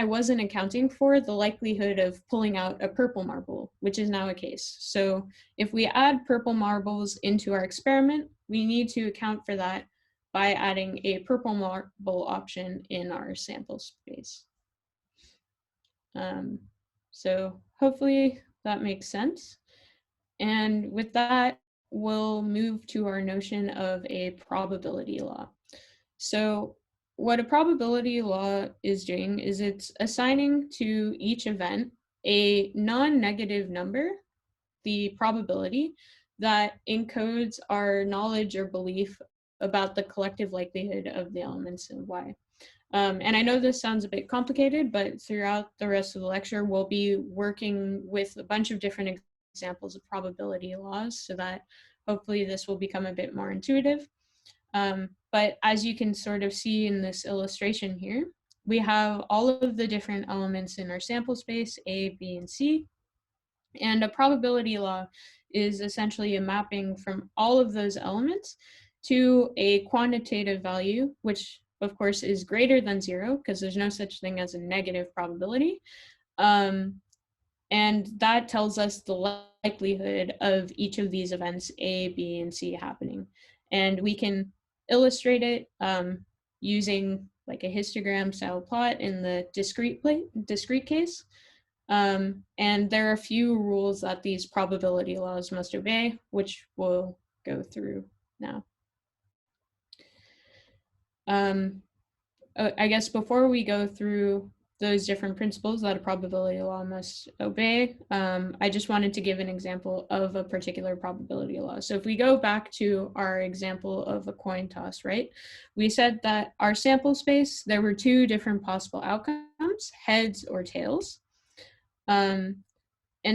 wasn't accounting for the likelihood of pulling out a purple marble, which is now a case. So if we add purple marbles into our experiment, we need to account for that by adding a purple marble option in our sample space. So hopefully that makes sense. And with that, we'll move to our notion of a probability law. So what a probability law is doing is it's assigning to each event a non-negative number, the probability, that encodes our knowledge or belief about the collective likelihood of the elements of Y. And I know this sounds a bit complicated, but throughout the rest of the lecture, we'll be working with a bunch of different examples of probability laws so that hopefully this will become a bit more intuitive. But as you can sort of see in this illustration here, we have all of the different elements in our sample space, A, B, and C. And a probability law is essentially a mapping from all of those elements to a quantitative value, which of course is greater than 0 because there's no such thing as a negative probability. And that tells us the likelihood of each of these events, A, B, and C, happening. And we can illustrate it using like a histogram style plot in the discrete case. And there are a few rules that these probability laws must obey, which we'll go through now. I guess before we go through those different principles that a probability law must obey, I just wanted to give an example of a particular probability law. So if we go back to our example of a coin toss, right? We said that our sample space, there were 2 different possible outcomes, heads or tails. And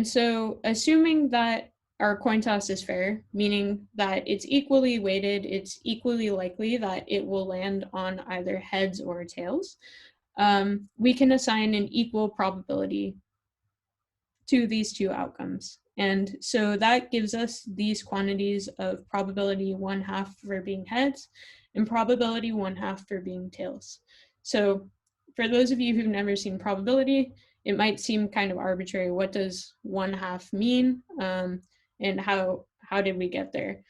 so assuming that our coin toss is fair, meaning that it's equally weighted, it's equally likely that it will land on either heads or tails, we can assign an equal probability to these 2 outcomes. And so that gives us these quantities of probability 1/2 for being heads and probability 1/2 for being tails. So for those of you who've never seen probability, it might seem kind of arbitrary. What does 1/2 mean? And how did we get there?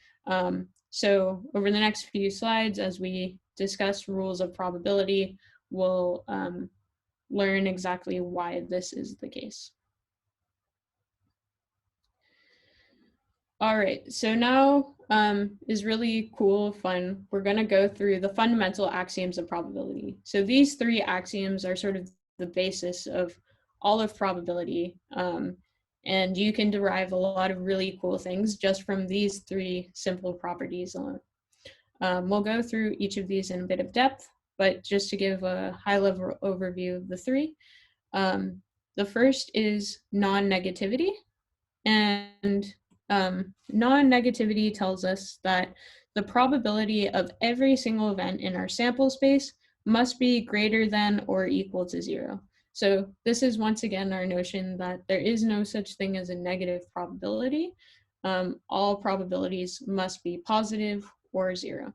So over the next few slides, as we discuss rules of probability, we'll learn exactly why this is the case. All right, so now is really cool, fun. We're gonna go through the fundamental axioms of probability. So these 3 axioms are sort of the basis of all of probability. And you can derive a lot of really cool things just from these 3 simple properties alone. We'll go through each of these in a bit of depth, but just to give a high-level overview of the 3. The first is non-negativity, and non-negativity tells us that the probability of every single event in our sample space must be greater than or equal to 0. So this is once again our notion that there is no such thing as a negative probability. All probabilities must be positive or 0.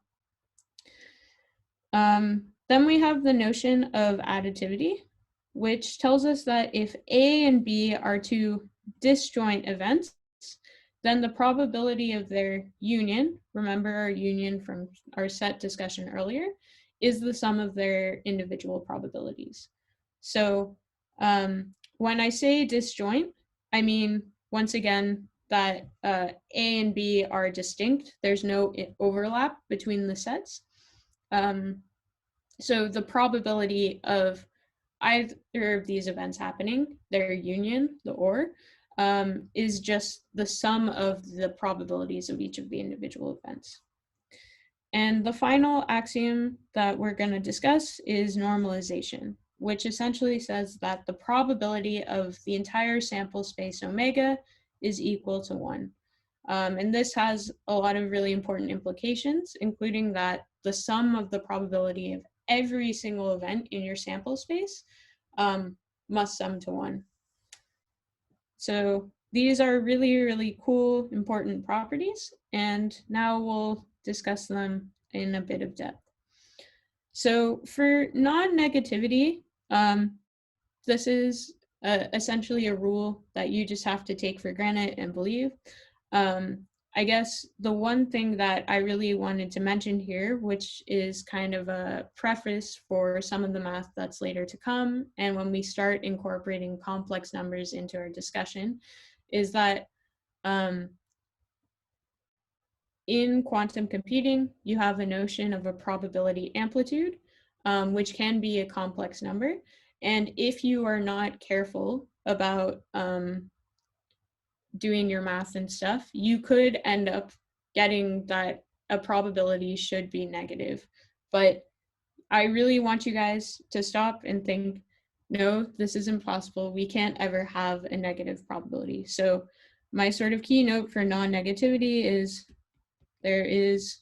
Then we have the notion of additivity, which tells us that if A and B are 2 disjoint events, then the probability of their union, remember our union from our set discussion earlier, is the sum of their individual probabilities. So when I say disjoint, I mean, once again, that A and B are distinct. There's no overlap between the sets. So the probability of either of these events happening, their union, the OR, is just the sum of the probabilities of each of the individual events. And the final axiom that we're going to discuss is normalization, which essentially says that the probability of the entire sample space omega is equal to 1. And this has a lot of really important implications, including that the sum of the probability of every single event in your sample space must sum to 1. So these are really, really cool, important properties, and now we'll discuss them in a bit of depth. So for non-negativity, this is essentially a rule that you just have to take for granted and believe. I guess the one thing that I really wanted to mention here, which is kind of a preface for some of the math that's later to come, and when we start incorporating complex numbers into our discussion, is that in quantum computing, you have a notion of a probability amplitude, which can be a complex number. And if you are not careful about doing your math and stuff, you could end up getting that a probability should be negative. But I really want you guys to stop and think, no, this is impossible. We can't ever have a negative probability. So my sort of keynote for non-negativity is there is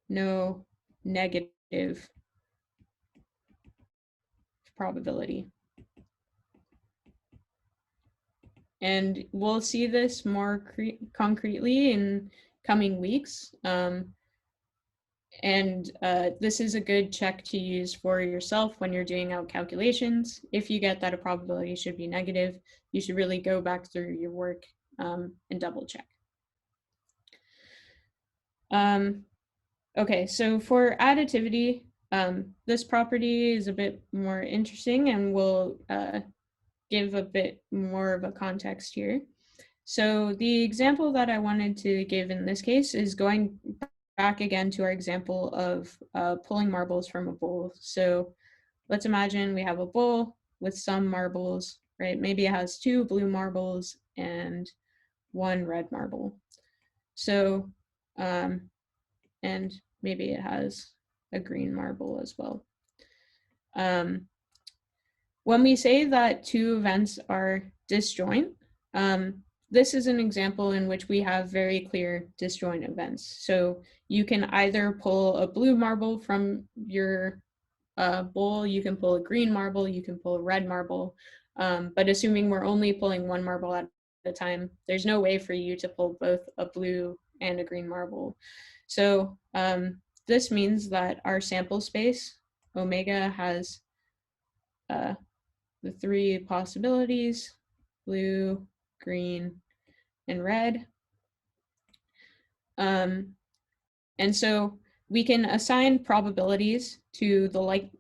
no negative probability. And we'll see this more concretely in coming weeks. This is a good check to use for yourself when you're doing out calculations. If you get that a probability should be negative, you should really go back through your work and double check. Okay, so for additivity, this property is a bit more interesting and we'll give a bit more of a context here. So the example that I wanted to give in this case is going back again to our example of pulling marbles from a bowl. So let's imagine we have a bowl with some marbles, right? Maybe it has 2 blue marbles and 1 red marble. So, and maybe it has a green marble as well. When we say that 2 events are disjoint, this is an example in which we have very clear disjoint events. So you can either pull a blue marble from your bowl, you can pull a green marble, you can pull a red marble, but assuming we're only pulling 1 marble at a time, there's no way for you to pull both a blue and a green marble. So this means that our sample space, omega, has the 3 possibilities, blue, green, and red. And so we can assign probabilities to the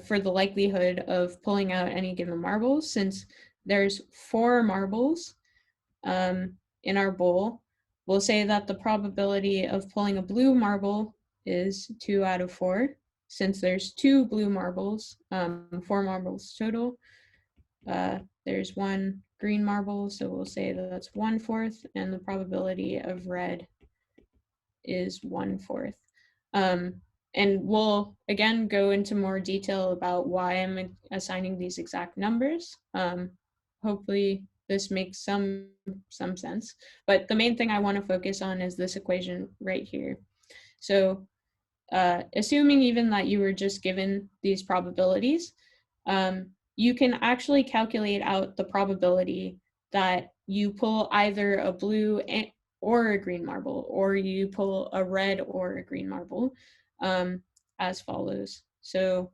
for the likelihood of pulling out any given marbles. Since there's 4 marbles in our bowl, we'll say that the probability of pulling a blue marble is 2 out of 4. Since there's 2 blue marbles, 4 marbles total, there's 1 green marble, so we'll say that that's 1/4, and the probability of red is 1/4. And we'll again go into more detail about why I'm assigning these exact numbers. Hopefully this makes some sense, but the main thing I want to focus on is this equation right here. So assuming even that you were just given these probabilities, you can actually calculate out the probability that you pull either a blue or a green marble, or you pull a red or a green marble, as follows. So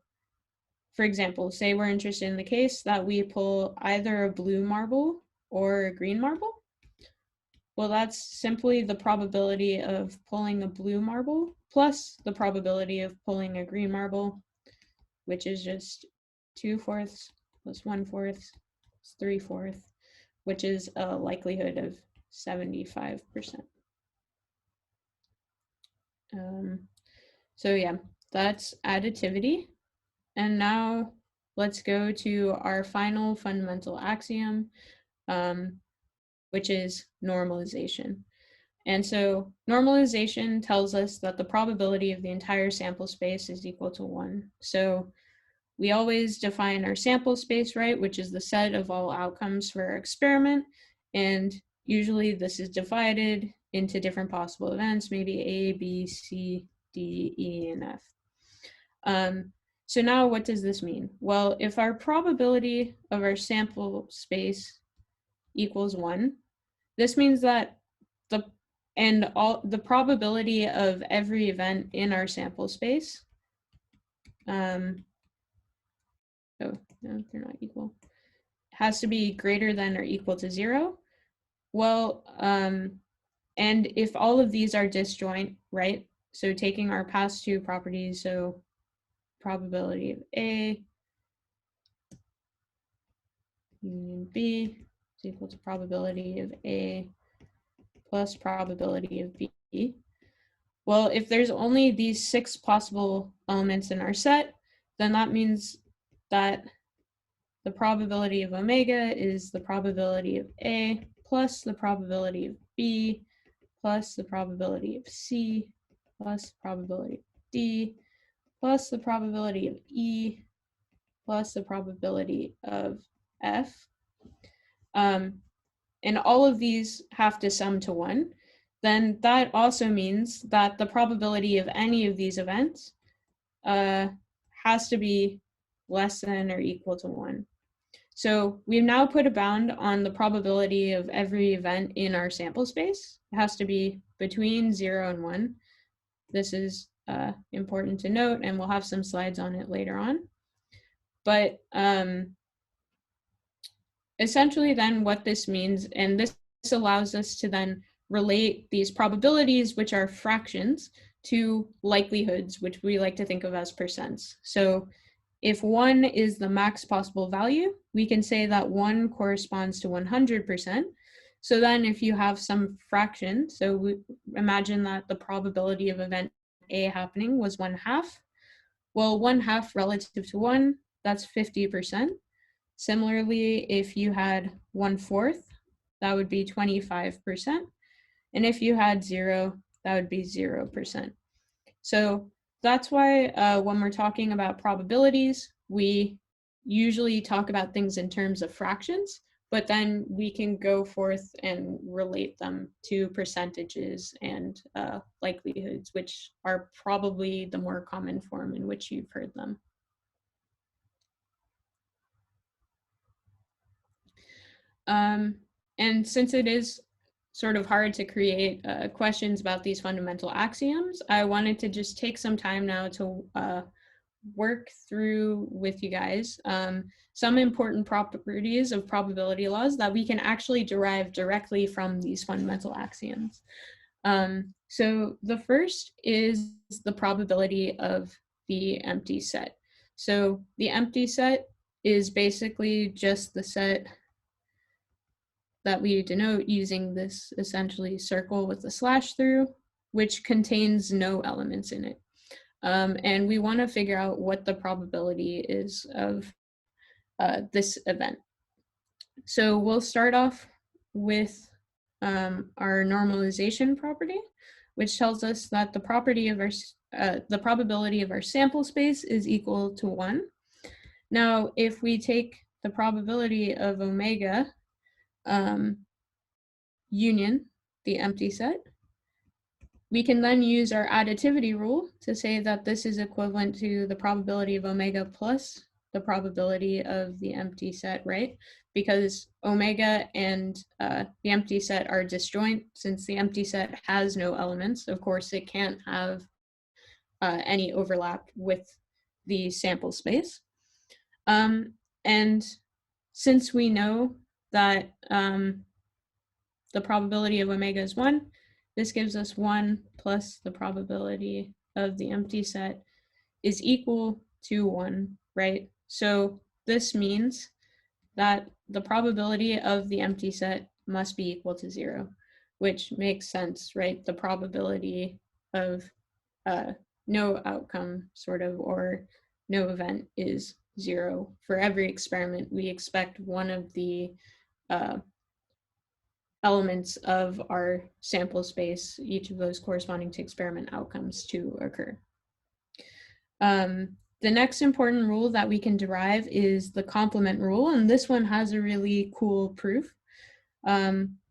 for example, say we're interested in the case that we pull either a blue marble or a green marble. Well, that's simply the probability of pulling a blue marble plus the probability of pulling a green marble, which is just 2/4 plus 1/4 is 3/4, which is a likelihood of 75%. So yeah, that's additivity. And now let's go to our final fundamental axiom, which is normalization. And so normalization tells us that the probability of the entire sample space is equal to 1. So we always define our sample space, right, which is the set of all outcomes for our experiment. And usually this is divided into different possible events, maybe A, B, C, D, E, and F. So now what does this mean? Well, if our probability of our sample space equals 1, this means that the probability of every event in our sample space, oh, no, they're not equal, has to be greater than or equal to 0. Well, and if all of these are disjoint, right? So taking our past 2 properties, so probability of A union B is equal to probability of A plus probability of B. Well, if there's only these 6 possible elements in our set, then that means that the probability of omega is the probability of A plus the probability of B plus the probability of C plus probability of D plus the probability of E plus the probability of F, and all of these have to sum to 1, then that also means that the probability of any of these events has to be less than or equal to 1. So we've now put a bound on the probability of every event in our sample space. It has to be between 0 and 1. This is important to note, and we'll have some slides on it later on. But essentially then what this means, and this allows us to then relate these probabilities, which are fractions, to likelihoods, which we like to think of as percents. So if 1 is the max possible value, we can say that 1 corresponds to 100%. So then if you have some fraction, so we imagine that the probability of event A happening was 1/2. Well, 1/2 relative to 1, that's 50%. Similarly, if you had 1/4, that would be 25%. And if you had 0, that would be 0%. So that's why when we're talking about probabilities, we usually talk about things in terms of fractions, but then we can go forth and relate them to percentages and likelihoods, which are probably the more common form in which you've heard them. And since it is sort of hard to create questions about these fundamental axioms, I wanted to just take some time now to work through with you guys some important properties of probability laws that we can actually derive directly from these fundamental axioms. So the first is the probability of the empty set. So the empty set is basically just the set that we denote using this essentially circle with a slash through, which contains no elements in it. And we want to figure out what the probability is of this event. So we'll start off with our normalization property, which tells us that the probability of our sample space is equal to 1. Now, if we take the probability of omega union the empty set, we can then use our additivity rule to say that this is equivalent to the probability of omega plus the probability of the empty set, right? Because omega and the empty set are disjoint. Since the empty set has no elements, of course, it can't have any overlap with the sample space. And since we know that the probability of omega is 1, this gives us 1 plus the probability of the empty set is equal to 1, right? So this means that the probability of the empty set must be equal to 0, which makes sense, right? The probability of no outcome sort of, or no event is 0. For every experiment, we expect one of the elements of our sample space, each of those corresponding to experiment outcomes, to occur. The next important rule that we can derive is the complement rule, and this one has a really cool proof.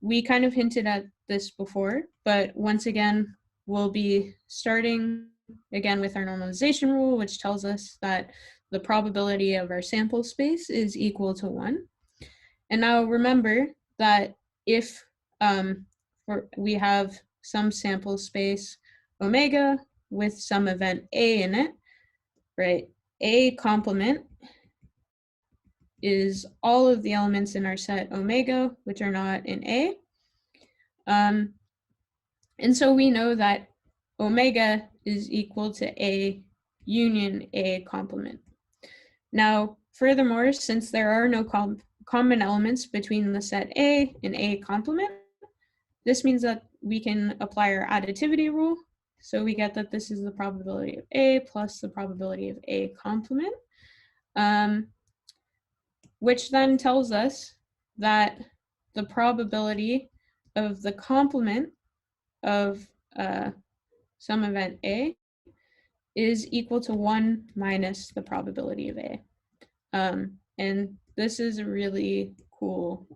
We kind of hinted at this before, but once again, we'll be starting again with our normalization rule, which tells us that the probability of our sample space is equal to 1. And now remember that if we have some sample space omega with some event A in it, right? A complement is all of the elements in our set omega, which are not in A. And so we know that omega is equal to A union A complement. Now, furthermore, since there are no common elements between the set A and A complement, this means that we can apply our additivity rule. So we get that this is the probability of A plus the probability of A complement, which then tells us that the probability of the complement of some event A is equal to 1 minus the probability of A. And this is a really cool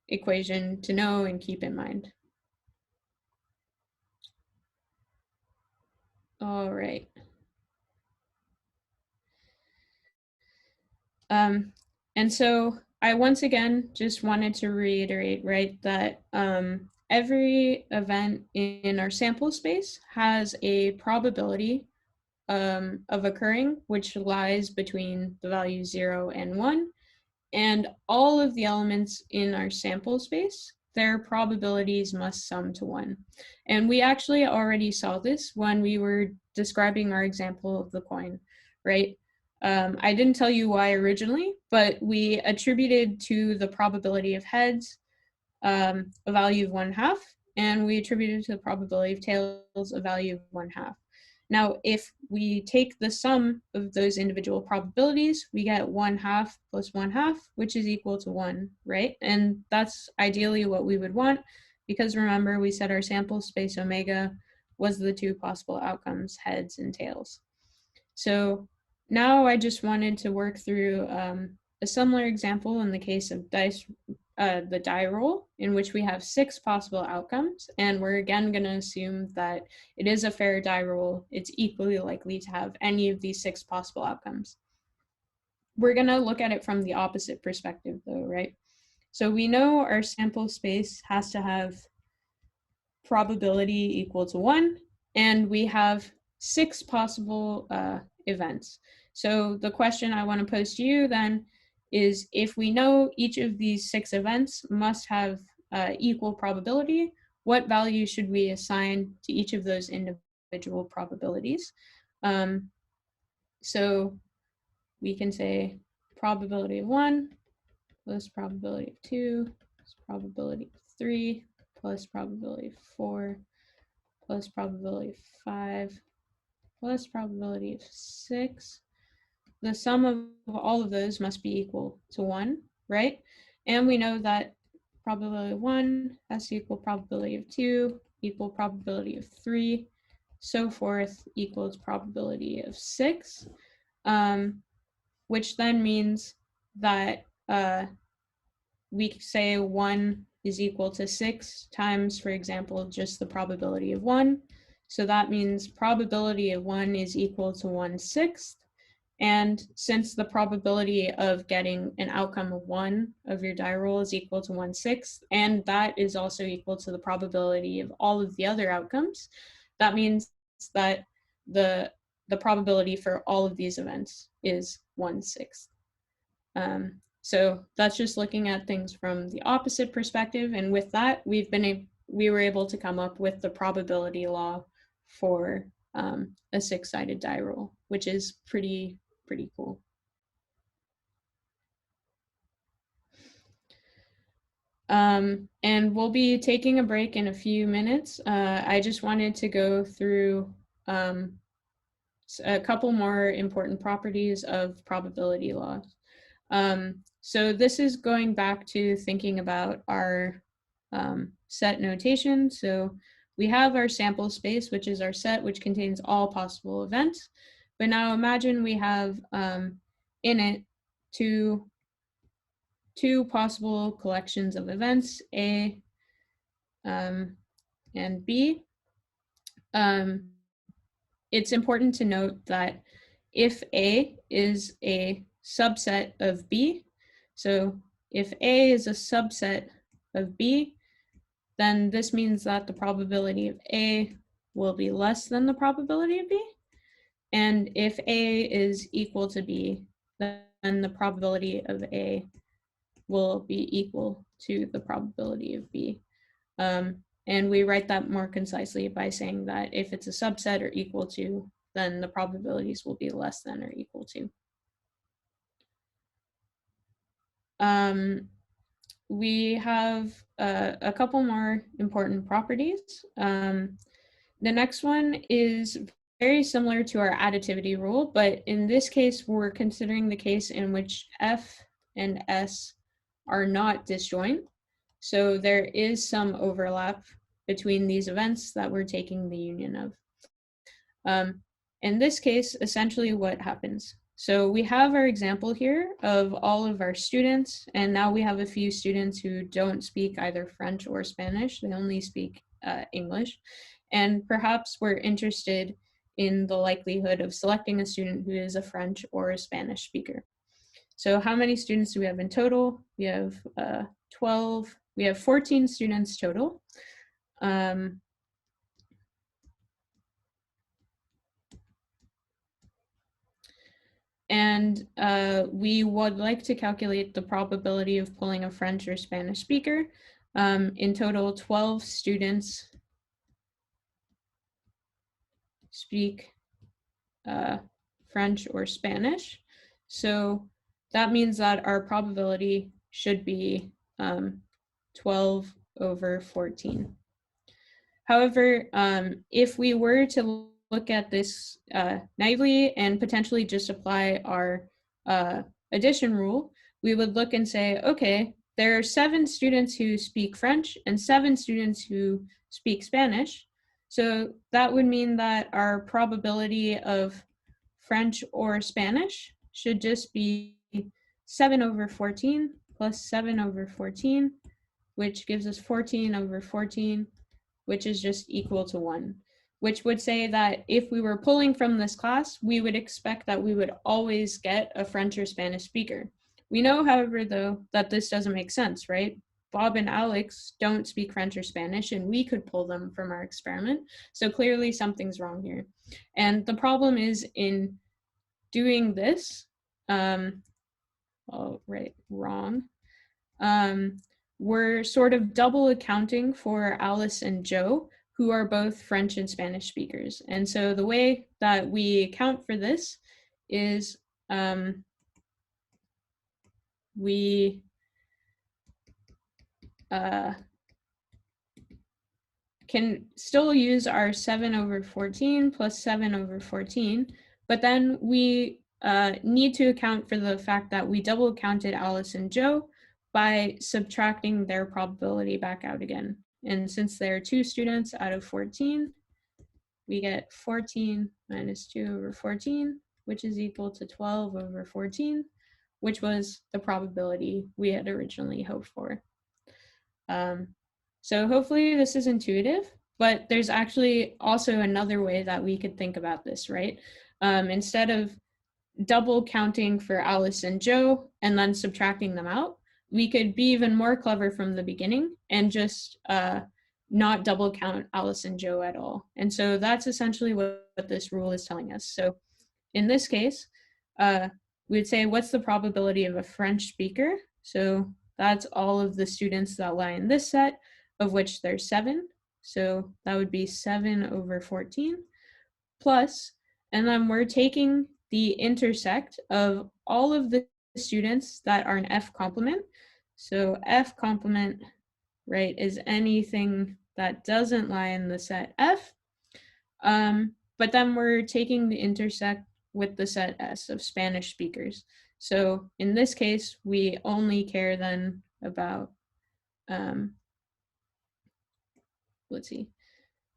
equation to know and keep in mind. All right. And so I once again just wanted to reiterate, right, that every event in our sample space has a probability of occurring, which lies between the values 0 and 1. And all of the elements in our sample space, their probabilities must sum to 1. And we actually already saw this when we were describing our example of the coin, right? I didn't tell you why originally, but we attributed to the probability of heads a value of 1/2, and we attributed to the probability of tails a value of 1/2. Now, if we take the sum of those individual probabilities, we get 1/2 plus 1/2, which is equal to 1, right? And that's ideally what we would want, because remember, we said our sample space omega was the two possible outcomes, heads and tails. So now I just wanted to work through a similar example in the case of the die roll, in which we have 6 possible outcomes, and we're again going to assume that it is a fair die roll. It's equally likely to have any of these 6 possible outcomes. We're going to look at it from the opposite perspective though, right? So we know our sample space has to have probability equal to 1, and we have 6 possible events. So the question I want to pose to you then is, if we know each of these 6 events must have equal probability, what value should we assign to each of those individual probabilities? So we can say probability of 1 plus probability of 2 plus probability of 3 plus probability of 4 plus probability of 5 plus probability of 6. The sum of all of those must be equal to 1, right? And we know that probability of 1 has to equal probability of 2, equal probability of 3, so forth, equals probability of 6, which then means that we say 1 is equal to 6 times, for example, just the probability of 1. So that means probability of 1 is equal to 1/6. And since the probability of getting an outcome of 1 of your die roll is equal to 1/6, and that is also equal to the probability of all of the other outcomes, that means that the probability for all of these events is 1/6. So that's just looking at things from the opposite perspective. And with that, we were able to come up with the probability law for a 6-sided die roll, which is pretty cool. And we'll be taking a break in a few minutes. I just wanted to go through a couple more important properties of probability laws. So this is going back to thinking about our set notation. So we have our sample space, which is our set, which contains all possible events. But now imagine we have in it two possible collections of events, A and B. It's important to note that if A is a subset of B, so if A is a subset of B, then this means that the probability of A will be less than the probability of B. And if A is equal to B, then the probability of A will be equal to the probability of B. And we write that more concisely by saying that if it's a subset or equal to, then the probabilities will be less than or equal to. We have a couple more important properties. The next one is very similar to our additivity rule, but in this case, we're considering the case in which F and S are not disjoint. So there is some overlap between these events that we're taking the union of. In this case, essentially what happens. So we have our example here of all of our students, and now we have a few students who don't speak either French or Spanish. They only speak English. And perhaps we're interested in the likelihood of selecting a student who is a French or a Spanish speaker. So how many students do we have in total? We have 12, we have 14 students total. And we would like to calculate the probability of pulling a French or Spanish speaker. In total, 12 students speak French or Spanish. So that means that our probability should be 12 over 14. However, if we were to look at this naively and potentially just apply our addition rule, we would look and say, okay, there are 7 students who speak French and 7 students who speak Spanish. So that would mean that our probability of French or Spanish should just be 7 over 14 plus 7 over 14, which gives us 14 over 14, which is just equal to 1, which would say that if we were pulling from this class, we would expect that we would always get a French or Spanish speaker. We know, however, though, that this doesn't make sense, right? Bob and Alex don't speak French or Spanish, and we could pull them from our experiment. So clearly something's wrong here. And the problem is in doing this, wrong. We're sort of double accounting for Alice and Joe, who are both French and Spanish speakers. And so the way that we account for this is we can still use our 7 over 14 plus 7 over 14, but then we need to account for the fact that we double counted Alice and Joe by subtracting their probability back out again. And since there are 2 students out of 14, we get 14 minus 2 over 14, which is equal to 12 over 14, which was the probability we had originally hoped for. So hopefully this is intuitive, but there's actually also another way that we could think about this, right? Instead of double counting for Alice and Joe and then subtracting them out, we could be even more clever from the beginning and just not double count Alice and Joe at all. And so that's essentially what this rule is telling us. So in this case, we'd say, what's the probability of a French speaker? So that's all of the students that lie in this set, of which there's 7. So that would be 7 over 14 plus, and then we're taking the intersect of all of the students that are an F complement. So F complement, right, is anything that doesn't lie in the set F. But then we're taking the intersect with the set S of Spanish speakers. So in this case, we only care then about,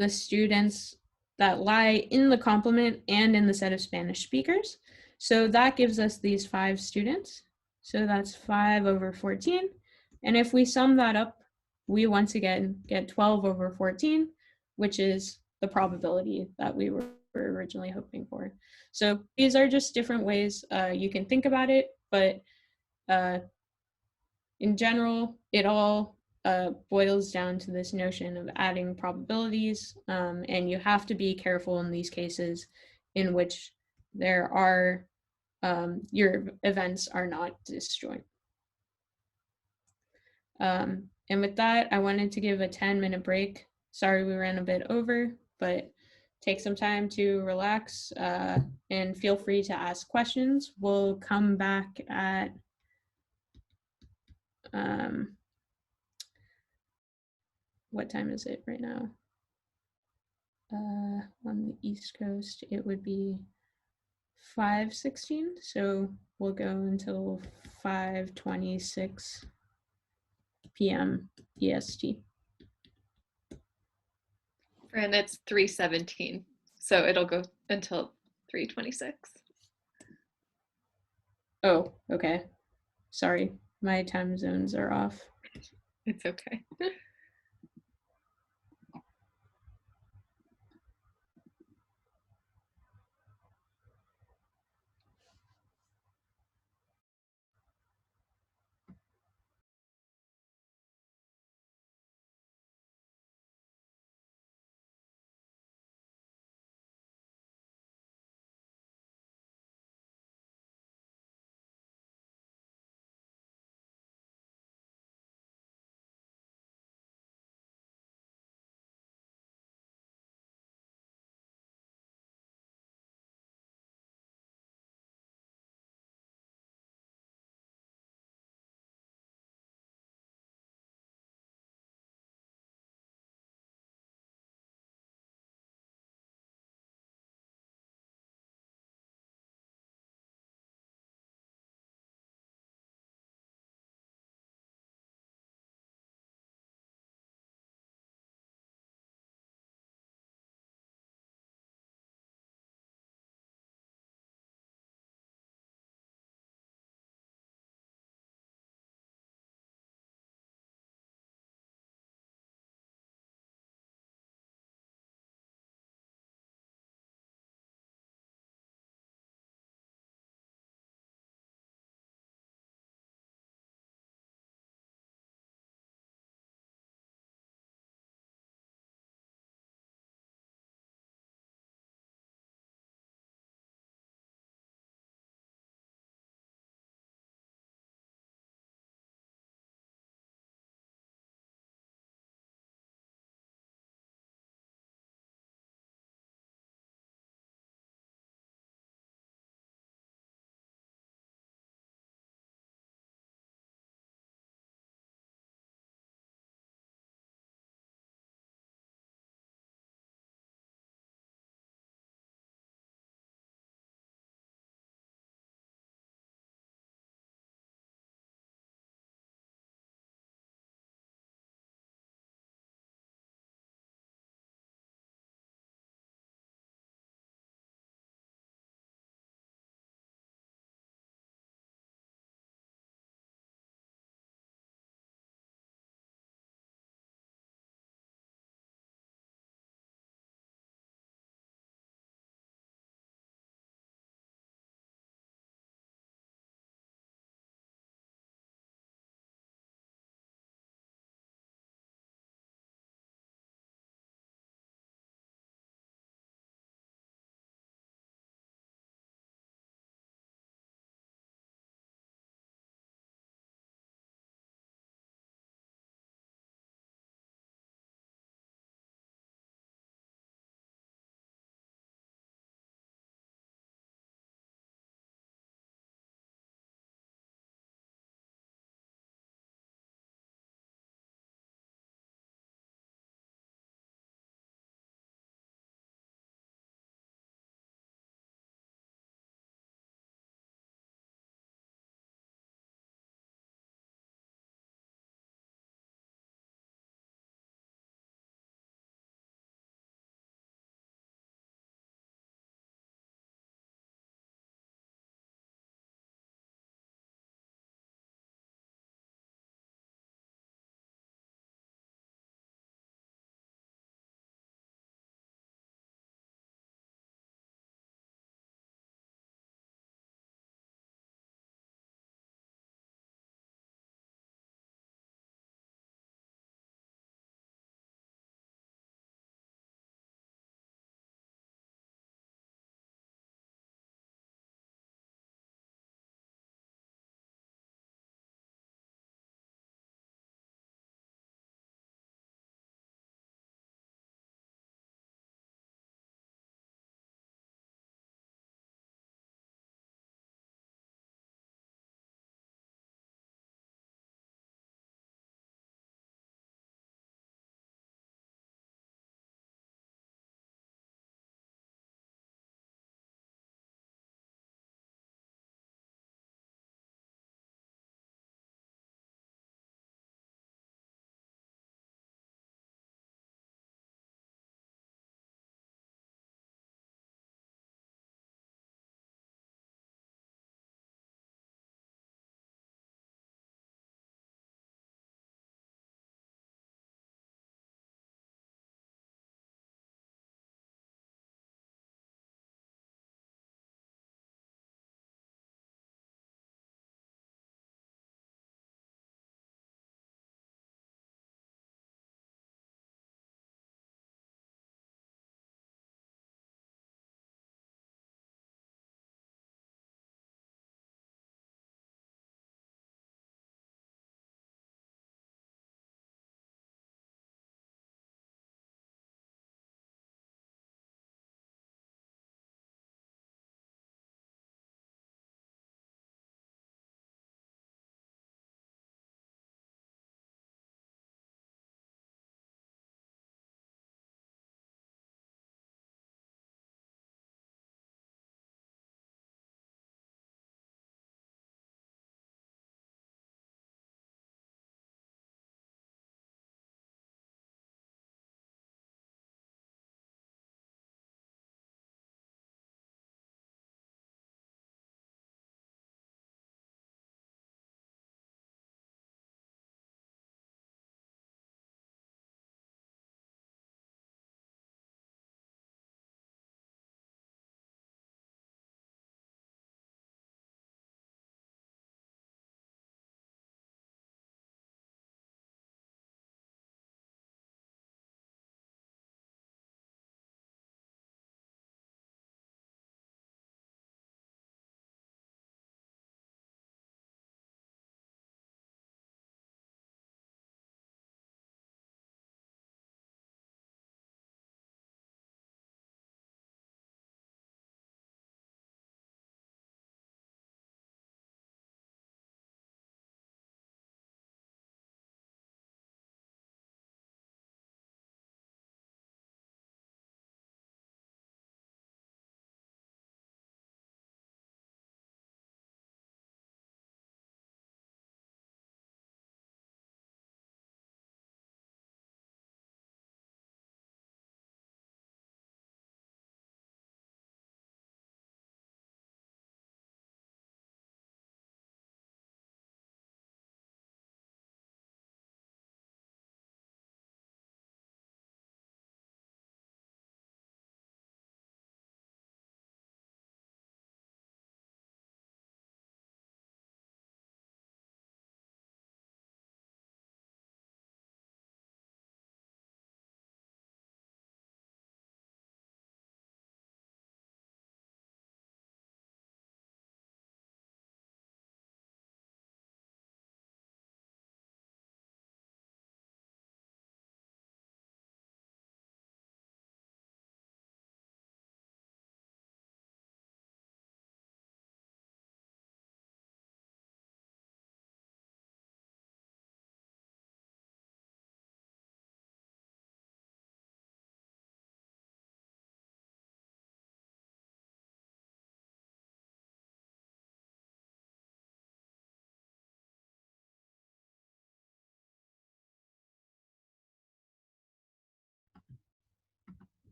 the students that lie in the complement and in the set of Spanish speakers. So that gives us these 5 students. So that's 5 over 14. And if we sum that up, we once again get 12 over 14, which is the probability that we were originally hoping for. So these are just different ways you can think about it, but in general, it all boils down to this notion of adding probabilities, and you have to be careful in these cases in which there are, your events are not disjoint. And with that, I wanted to give a 10-minute break. Sorry we ran a bit over, but take some time to relax and feel free to ask questions. We'll come back at what time is it right now? On the East Coast, it would be 5:16, so we'll go until 5:26 p.m. EST. And it's 3:17, So it'll go until 3:26. Oh, okay. Sorry, my time zones are off. It's okay.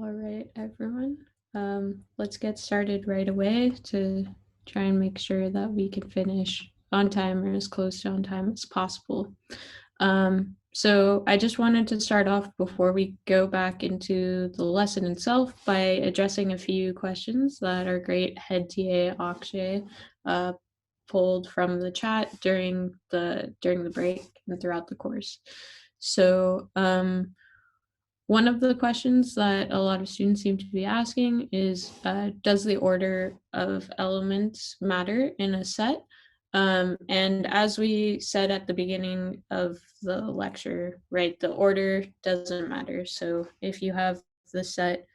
All right, everyone. Let's get started right away to try and make sure that we can finish on time or as close to on time as possible. So I just wanted to start off before we go back into the lesson itself by addressing a few questions that our great head TA Akshay pulled from the chat during the break and throughout the course. So one of the questions that a lot of students seem to be asking is, does the order of elements matter in a set? And as we said at the beginning of the lecture, right, the order doesn't matter. So if you have the set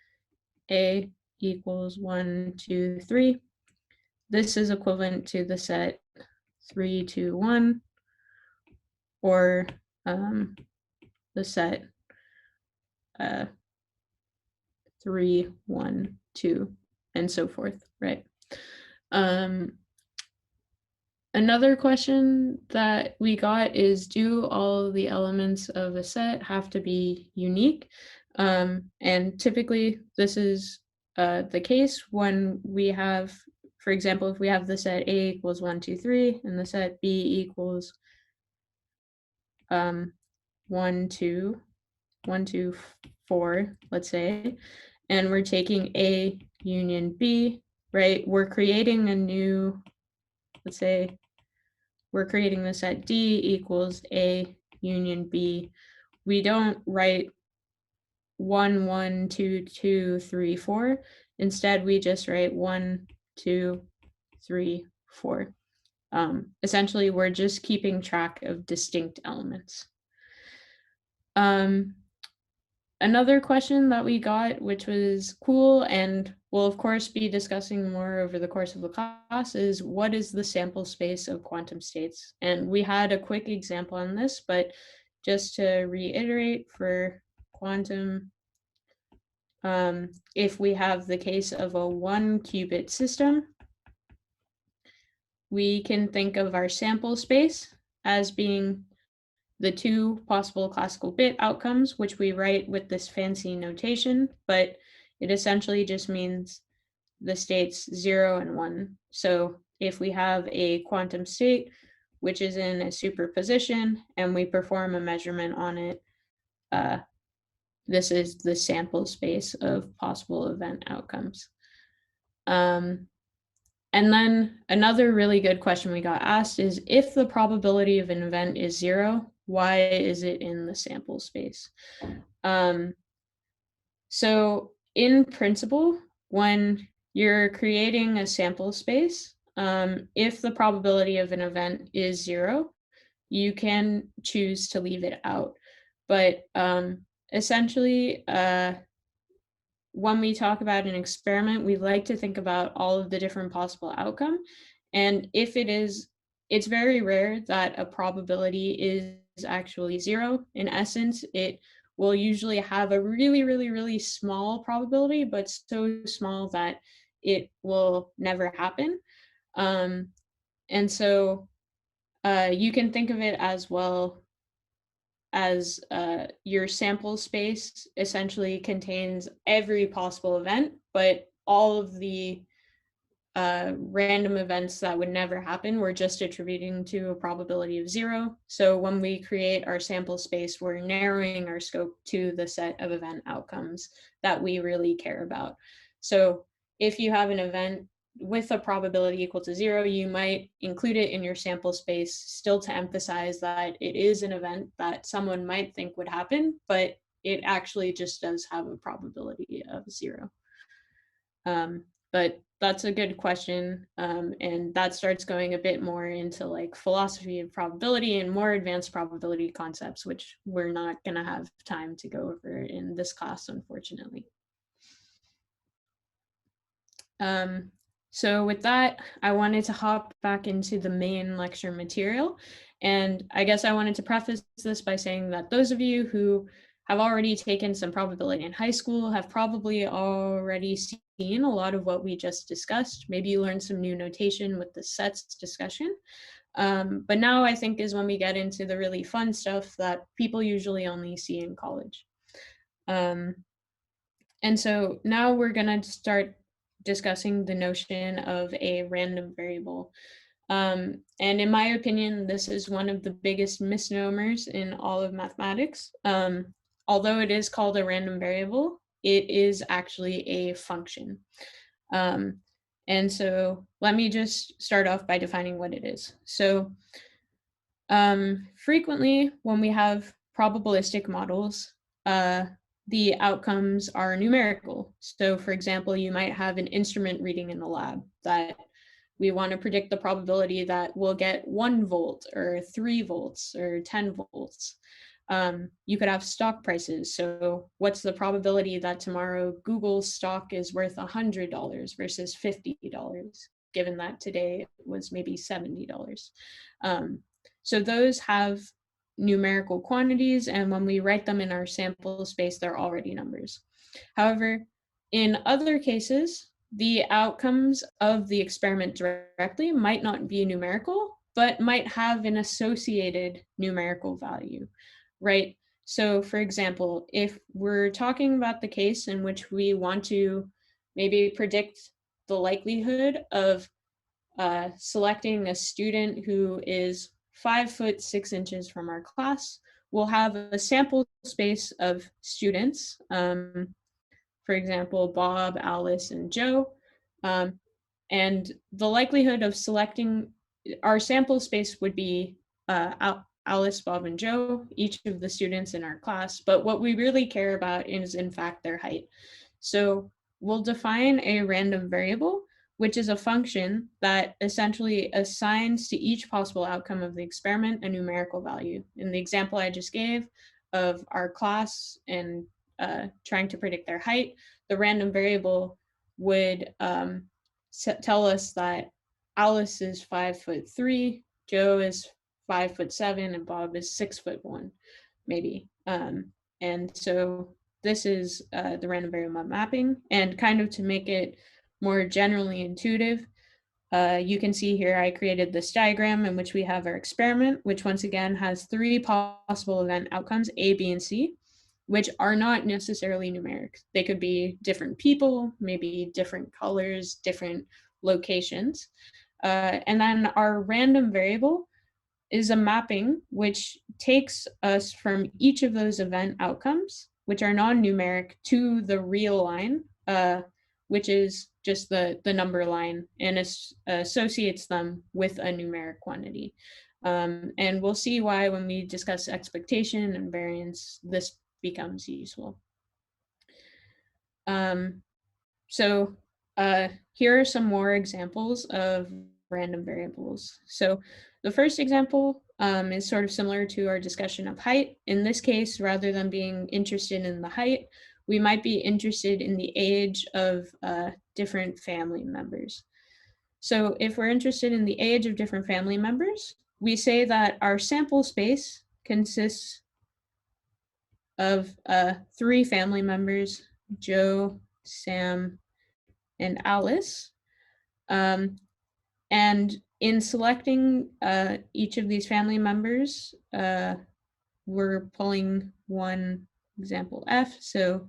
A equals 1, 2, 3, this is equivalent to the set 3, 2, 1, or the set 3, 1, 2, and so forth, right? Another question that we got is, do all the elements of a set have to be unique? And typically this is the case when we have, for example, if we have the set A equals 1, 2, 3, and the set B equals 1, 2, 1, 2, 4, let's say, and we're taking A union B, right? We're creating a new, let's say, we're creating the set D equals A union B. We don't write 1, 1, 2, 2, 3, 4. Instead, we just write 1, 2, 3, 4. Essentially, we're just keeping track of distinct elements. Another question that we got, which was cool and we'll of course be discussing more over the course of the class, is what is the sample space of quantum states? And we had a quick example on this, but just to reiterate for quantum, if we have the case of a 1-qubit system, we can think of our sample space as being the two possible classical bit outcomes, which we write with this fancy notation, but it essentially just means the states 0 and 1. So if we have a quantum state, which is in a superposition, and we perform a measurement on it, this is the sample space of possible event outcomes. And then another really good question we got asked is, if the probability of an event is 0, why is it in the sample space? So in principle, when you're creating a sample space, if the probability of an event is 0, you can choose to leave it out. But essentially, when we talk about an experiment, we like to think about all of the different possible outcomes. And if it is, it's very rare that a probability is actually 0. In essence, it will usually have a really, really, really small probability, but so small that it will never happen. And so you can think of it as well as your sample space essentially contains every possible event, but all of the random events that would never happen, we're just attributing to a probability of 0. So when we create our sample space, we're narrowing our scope to the set of event outcomes that we really care about. So if you have an event with a probability equal to 0, you might include it in your sample space, still to emphasize that it is an event that someone might think would happen, but it actually just does have a probability of 0. But that's a good question. And that starts going a bit more into like philosophy of probability and more advanced probability concepts, which we're not going to have time to go over in this class, unfortunately. So with that, I wanted to hop back into the main lecture material. And I guess I wanted to preface this by saying that those of you who have already taken some probability in high school have probably already seen a lot of what we just discussed. Maybe you learned some new notation with the sets discussion. But now I think is when we get into the really fun stuff that people usually only see in college. And so now we're going to start discussing the notion of a random variable. And in my opinion, this is one of the biggest misnomers in all of mathematics. Although it is called a random variable, it is actually a function. And so let me just start off by defining what it is. So frequently when we have probabilistic models, the outcomes are numerical. So for example, you might have an instrument reading in the lab that we want to predict the probability that we'll get 1 volt or 3 volts or 10 volts. You could have stock prices. So what's the probability that tomorrow Google's stock is worth $100 versus $50, given that today it was maybe $70? So those have numerical quantities, and when we write them in our sample space, they're already numbers. However, in other cases, the outcomes of the experiment directly might not be numerical, but might have an associated numerical value, right? So for example, if we're talking about the case in which we want to maybe predict the likelihood of selecting a student who is 5'6" from our class, we'll have a sample space of students, for example, Bob, Alice, and Joe. And the likelihood of selecting our sample space would be Alice, Bob, and Joe, each of the students in our class. But what we really care about is, in fact, their height. So we'll define a random variable, which is a function that essentially assigns to each possible outcome of the experiment a numerical value. In the example I just gave of our class and trying to predict their height, the random variable would tell us that Alice is 5'3", Joe is 5'7", and Bob is 6'1", maybe. And so this is the random variable mapping. And kind of to make it more generally intuitive, you can see here I created this diagram in which we have our experiment, which once again has 3 possible event outcomes, A, B, and C, which are not necessarily numeric. They could be different people, maybe different colors, different locations. And then our random variable is a mapping which takes us from each of those event outcomes, which are non-numeric, to the real line, which is just the number line, and associates them with a numeric quantity. And we'll see why when we discuss expectation and variance, this becomes useful. So here are some more examples of random variables. So the first example is sort of similar to our discussion of height. In this case, rather than being interested in the height, we might be interested in the age of different family members. So if we're interested in the age of different family members, we say that our sample space consists of 3 family members, Joe, Sam, and Alice. And in selecting each of these family members, we're pulling one example F. So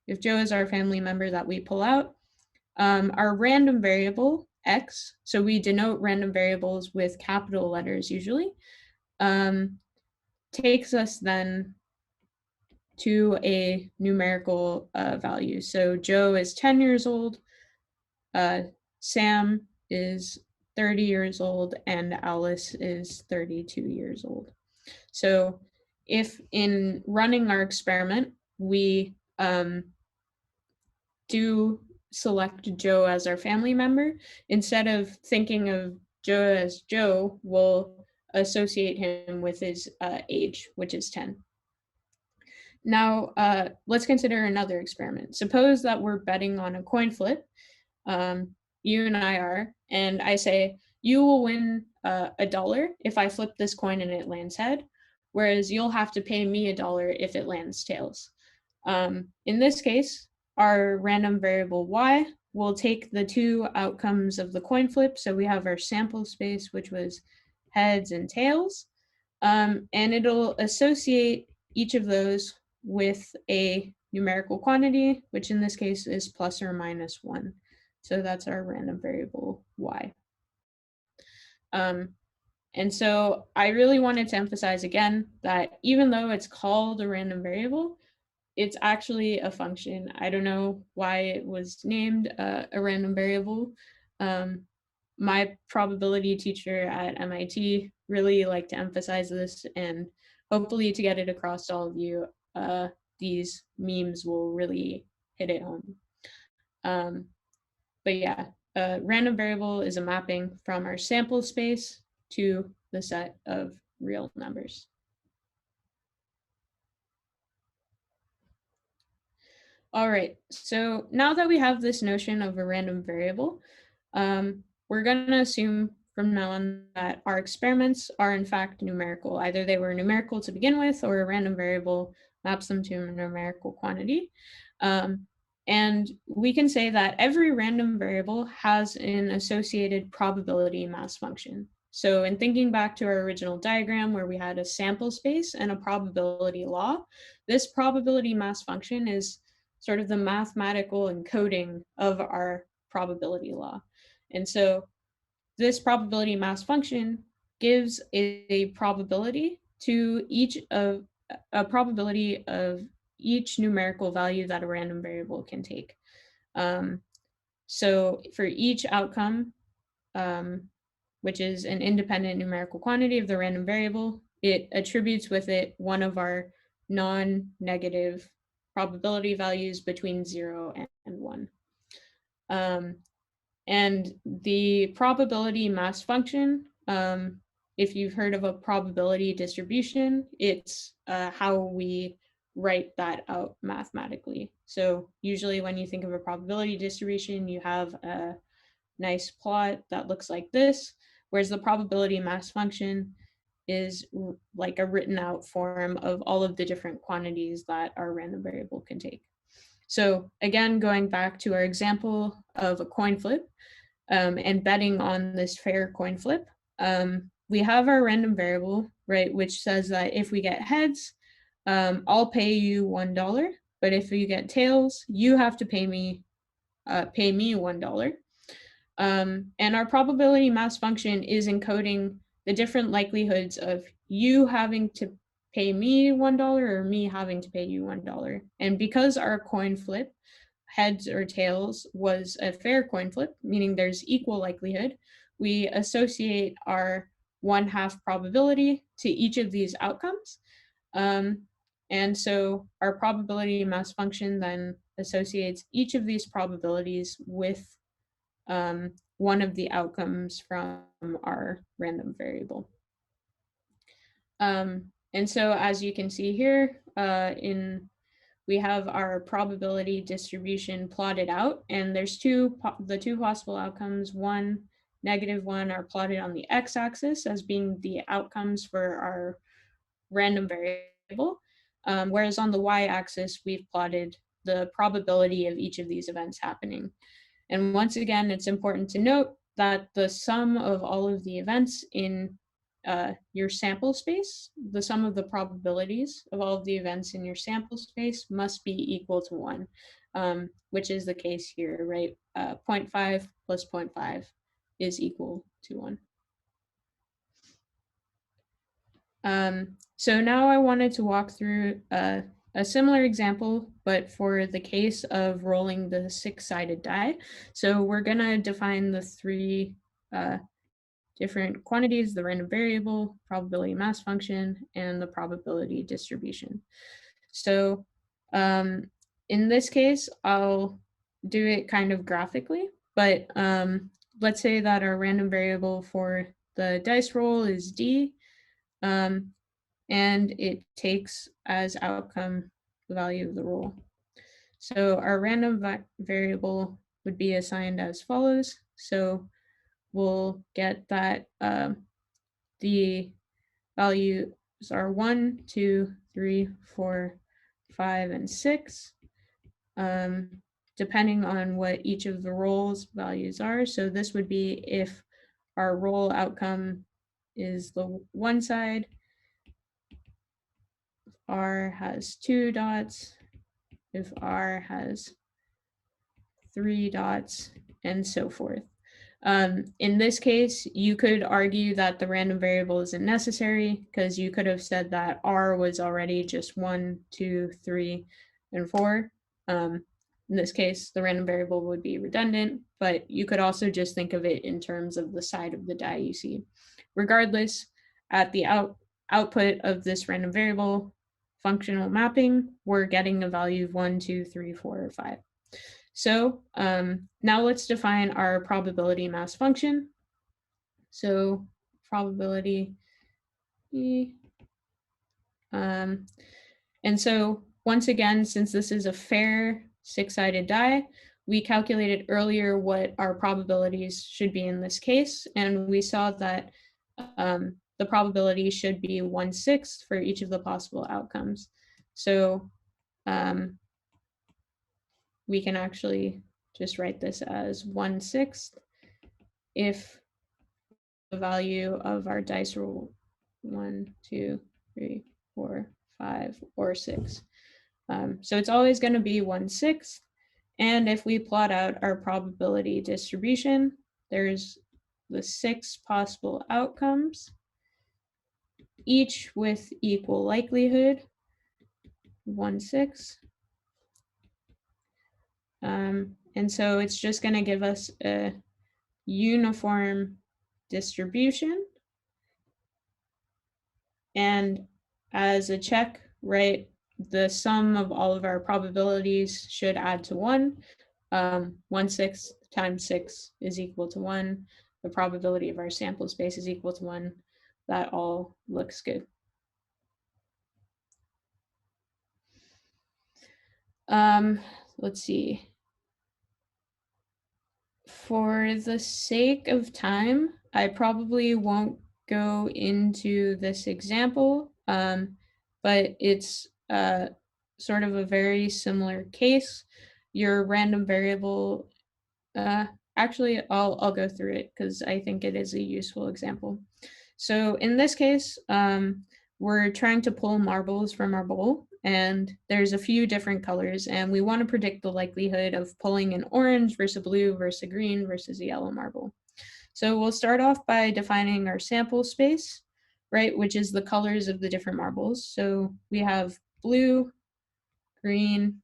if Joe is our family member that we pull out, our random variable X, so we denote random variables with capital letters usually, takes us then to a numerical value. So Joe is 10 years old, Sam is 30 years old, and Alice is 32 years old. So if in running our experiment, we do select Joe as our family member, instead of thinking of Joe as Joe, we'll associate him with his age, which is 10. Now, let's consider another experiment. Suppose that we're betting on a coin flip. You and I are, and I say, you will win $1 if I flip this coin and it lands head, whereas you'll have to pay me $1 if it lands tails. In this case, our random variable y will take the 2 outcomes of the coin flip. So we have our sample space, which was heads and tails, and it'll associate each of those with a numerical quantity, which in this case is plus or minus 1. So that's our random variable y. And so I really wanted to emphasize again that even though it's called a random variable, it's actually a function. I don't know why it was named a random variable. My probability teacher at MIT really liked to emphasize this, and hopefully to get it across to all of you, these memes will really hit it home. But yeah, a random variable is a mapping from our sample space to the set of real numbers. All right, so now that we have this notion of a random variable, we're going to assume from now on that our experiments are in fact numerical. Either they were numerical to begin with, or a random variable maps them to a numerical quantity. And we can say that every random variable has an associated probability mass function. So in thinking back to our original diagram where we had a sample space and a probability law, this probability mass function is sort of the mathematical encoding of our probability law. And so this probability mass function gives a probability to each of a probability of each numerical value that a random variable can take. So for each outcome, which is an independent numerical quantity of the random variable, it attributes with it one of our non-negative probability values between 0 and 1. And the probability mass function, if you've heard of a probability distribution, it's how we write that out mathematically. So usually when you think of a probability distribution, you have a nice plot that looks like this, whereas the probability mass function is like a written out form of all of the different quantities that our random variable can take. So again, going back to our example of a coin flip and betting on this fair coin flip, we have our random variable, right, which says that if we get heads, I'll pay you $1, but if you get tails, you have to pay me $1. And our probability mass function is encoding the different likelihoods of you having to pay me $1 or me having to pay you $1. And because our coin flip, heads or tails, was a fair coin flip, meaning there's equal likelihood, we associate our 1/2 probability to each of these outcomes. And so our probability mass function then associates each of these probabilities with one of the outcomes from our random variable. And so as you can see here, we have our probability distribution plotted out, and there's the two possible outcomes. 1, -1 are plotted on the x-axis as being the outcomes for our random variable, whereas on the y-axis, we've plotted the probability of each of these events happening. And once again, it's important to note that the sum of all of the events in your sample space, the sum of the probabilities of all of the events in your sample space must be equal to 1, which is the case here, right? 0.5 plus 0.5 is equal to 1. So now I wanted to walk through a similar example, but for the case of rolling the 6-sided die. So we're gonna define the 3 different quantities: the random variable, probability mass function, and the probability distribution. So in this case, I'll do it kind of graphically, but let's say that our random variable for the dice roll is D, and it takes as outcome the value of the roll. So our random variable would be assigned as follows. So we'll get that the values are 1, 2, 3, 4, 5, and 6, depending on what each of the rolls values are. So this would be if our roll outcome is the one side, R has 2 dots, if R has 3 dots, and so forth. In this case, you could argue that the random variable isn't necessary because you could have said that R was already just 1, 2, 3, and 4. In this case, the random variable would be redundant, but you could also just think of it in terms of the side of the die you see. Regardless, at the output of this random variable functional mapping, we're getting a value of 1, 2, 3, 4, or 5. So now let's define our probability mass function. So probability, and so once again, since this is a fair six-sided die, we calculated earlier what our probabilities should be in this case, and we saw that the probability should be 1/6 for each of the possible outcomes. So we can actually just write this as 1/6 if the value of our dice roll 1, 2, 3, 4, 5, or 6. So it's always going to be 1/6. And if we plot out our probability distribution, there's the 6 possible outcomes, each with equal likelihood, 1/6. And so it's just going to give us a uniform distribution. And as a check, right, the sum of all of our probabilities should add to 1. 1/6 times 6 is equal to 1. The probability of our sample space is equal to 1. That all looks good. Let's see. For the sake of time, I probably won't go into this example, but it's sort of a very similar case. Your random variable, actually, I'll go through it because I think it is a useful example. So in this case, we're trying to pull marbles from our bowl, and there's a few different colors, and we want to predict the likelihood of pulling an orange versus a blue versus a green versus a yellow marble. So we'll start off by defining our sample space, right, which is the colors of the different marbles. So we have blue, green,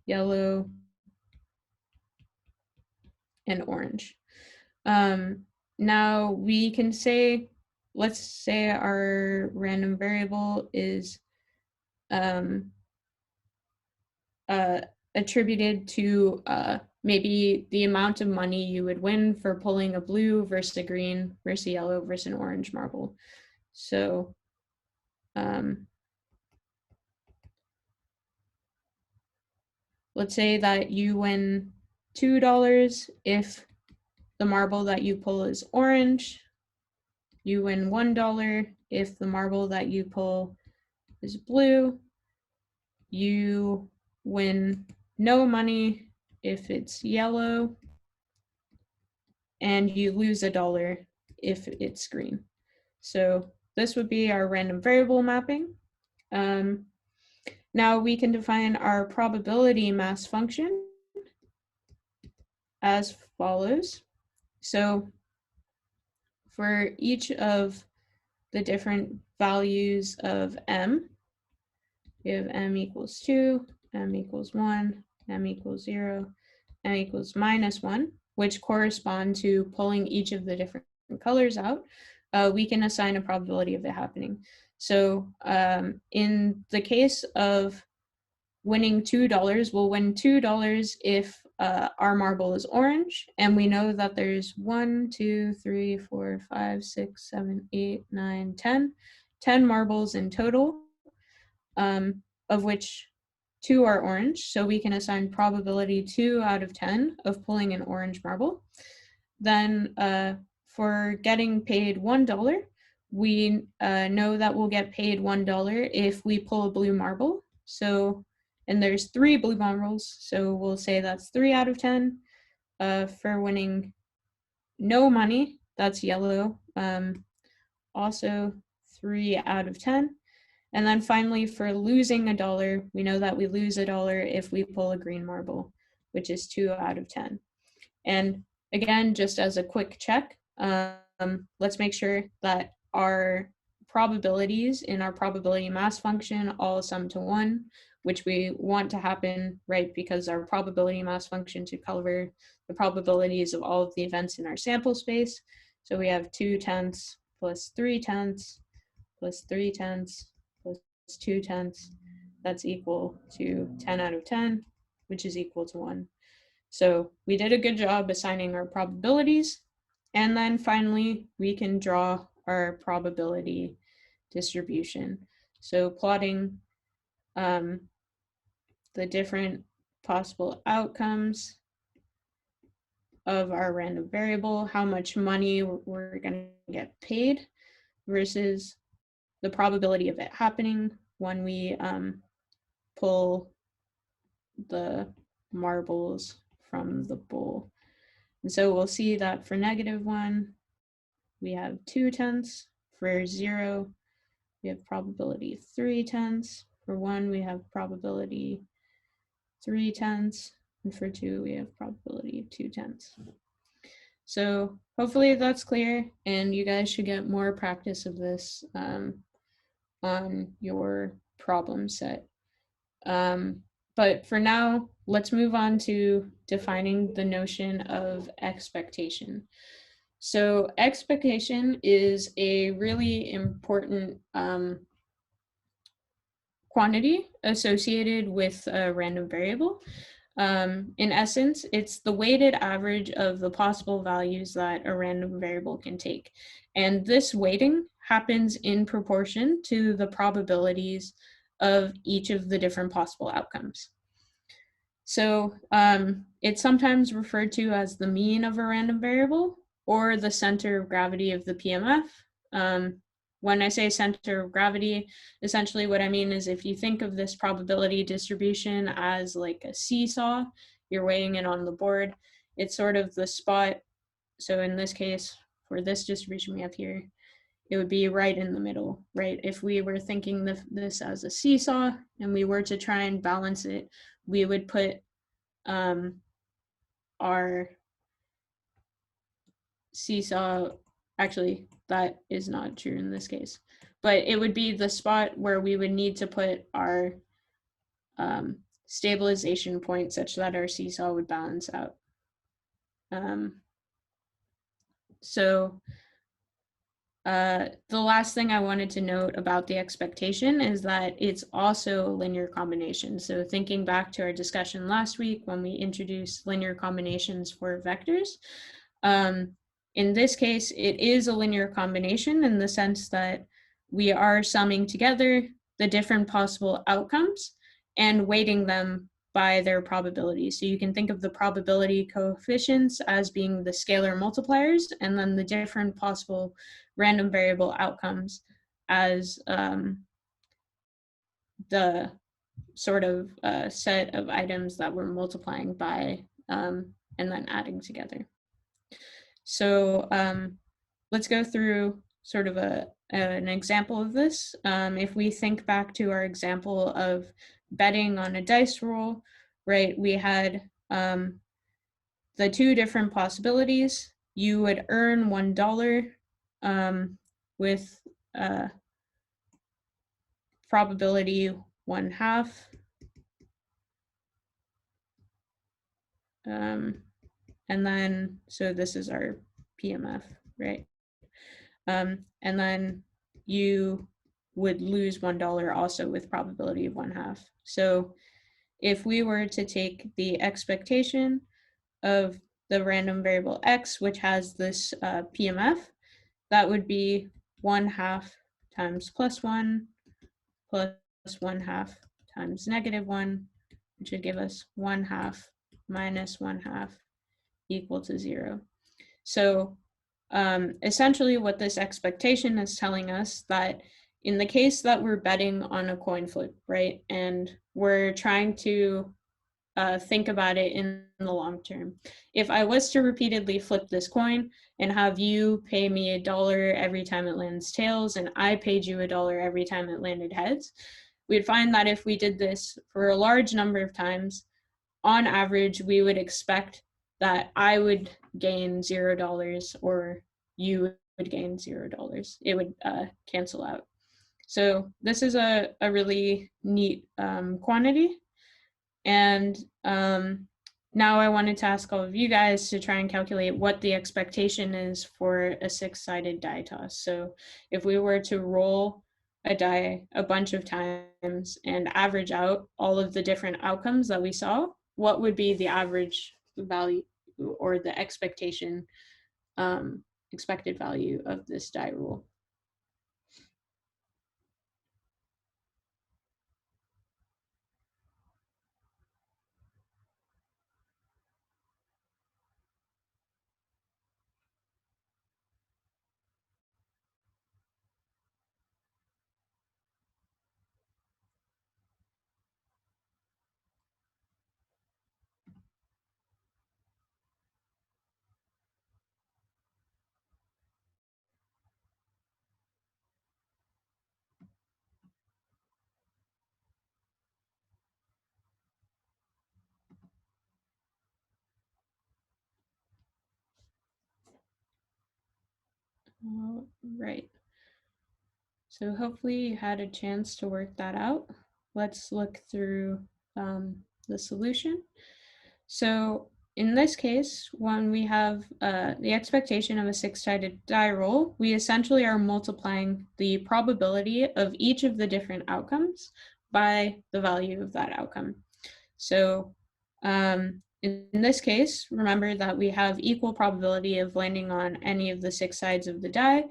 yellow, and orange. Now we can say, let's say our random variable is attributed to maybe the amount of money you would win for pulling a blue versus a green versus a yellow versus an orange marble. So let's say that you win $2 if the marble that you pull is orange. You win $1 if the marble that you pull is blue. You win no money if it's yellow, and you lose $1 if it's green. So this would be our random variable mapping. Now we can define our probability mass function as follows. So for each of the different values of m, we have m equals 2, m equals 1, m equals 0, m equals -1, which correspond to pulling each of the different colors out. We can assign a probability of it happening. So in the case of winning $2, we'll win $2 if our marble is orange, and we know that there's 1, 2, 3, 4, 5, 6, 7, 8, 9, 10 marbles in total, of which 2 are orange, so we can assign probability 2 out of 10 of pulling an orange marble. Then for getting paid $1, we know that we'll get paid $1 if we pull a blue marble. So, and there's 3 blue marbles, so we'll say that's 3 out of 10. For winning no money, that's yellow, also 3 out of 10. And then finally, for losing a dollar, we know that we lose a dollar if we pull a green marble, which is 2 out of 10. And again, just as a quick check, let's make sure that our probabilities in our probability mass function all sum to 1, which we want to happen, right? Because our probability mass function to cover the probabilities of all of the events in our sample space. So we have 2/10 plus 3/10 plus 3/10 plus 2/10. That's equal to 10 out of 10, which is equal to 1. So we did a good job assigning our probabilities. And then finally, we can draw our probability distribution. So plotting the different possible outcomes of our random variable, how much money we're going to get paid versus the probability of it happening when we pull the marbles from the bowl. And so we'll see that for -1, we have 2/10. For 0, we have probability 3/10. For 1, we have probability 3/10. And for 2, we have probability 2/10. So hopefully that's clear, and you guys should get more practice of this on your problem set. But for now, let's move on to defining the notion of expectation. So expectation is a really important quantity associated with a random variable. In essence, it's the weighted average of the possible values that a random variable can take. And this weighting happens in proportion to the probabilities of each of the different possible outcomes. So it's sometimes referred to as the mean of a random variable or the center of gravity of the PMF. When I say center of gravity, essentially what I mean is if you think of this probability distribution as like a seesaw, you're weighing it on the board, it's sort of the spot. So in this case, for this distribution we have here, it would be right in the middle, right? If we were thinking this as a seesaw and we were to try and balance it, we would put our seesaw, actually, that is not true in this case, but it would be the spot where we would need to put our stabilization point such that our seesaw would balance out. So the last thing I wanted to note about the expectation is that it's also a linear combination. So thinking back to our discussion last week when we introduced linear combinations for vectors, in this case, it is a linear combination in the sense that we are summing together the different possible outcomes and weighting them by their probability. So you can think of the probability coefficients as being the scalar multipliers, and then the different possible random variable outcomes as the sort of set of items that we're multiplying by and then adding together. So let's go through sort of an example of this. If we think back to our example of betting on a dice roll, right, we had the two different possibilities. You would earn $1 with probability 1/2. And then, so this is our PMF, right? And then you would lose $1 also with probability of 1/2. So if we were to take the expectation of the random variable x, which has this PMF, that would be 1/2 times +1 plus 1/2 times -1, which would give us 1/2 minus 1/2 equal to 0. So essentially what this expectation is telling us that in the case that we're betting on a coin flip, right, and we're trying to think about it in the long term. If I was to repeatedly flip this coin and have you pay me $1 every time it lands tails, and I paid you $1 every time it landed heads, we'd find that if we did this for a large number of times, on average, we would expect that I would gain $0 or you would gain $0. It would cancel out. So this is a really neat quantity. And now I wanted to ask all of you guys to try and calculate what the expectation is for a 6-sided die toss. So if we were to roll a die a bunch of times and average out all of the different outcomes that we saw, what would be the average value or the expected value of this die roll? All right. So hopefully you had a chance to work that out. Let's look through the solution. So in this case, when we have the expectation of a 6-sided die roll, we essentially are multiplying the probability of each of the different outcomes by the value of that outcome. So in this case, remember that we have equal probability of landing on any of the 6 sides of the die.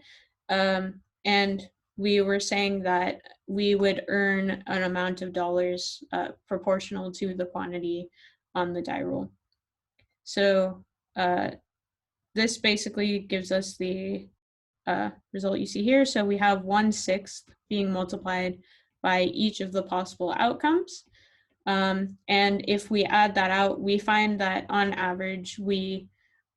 And we were saying that we would earn an amount of dollars proportional to the quantity on the die roll. So this basically gives us the result you see here. So we have 1/6 being multiplied by each of the possible outcomes. And if we add that out, we find that on average, we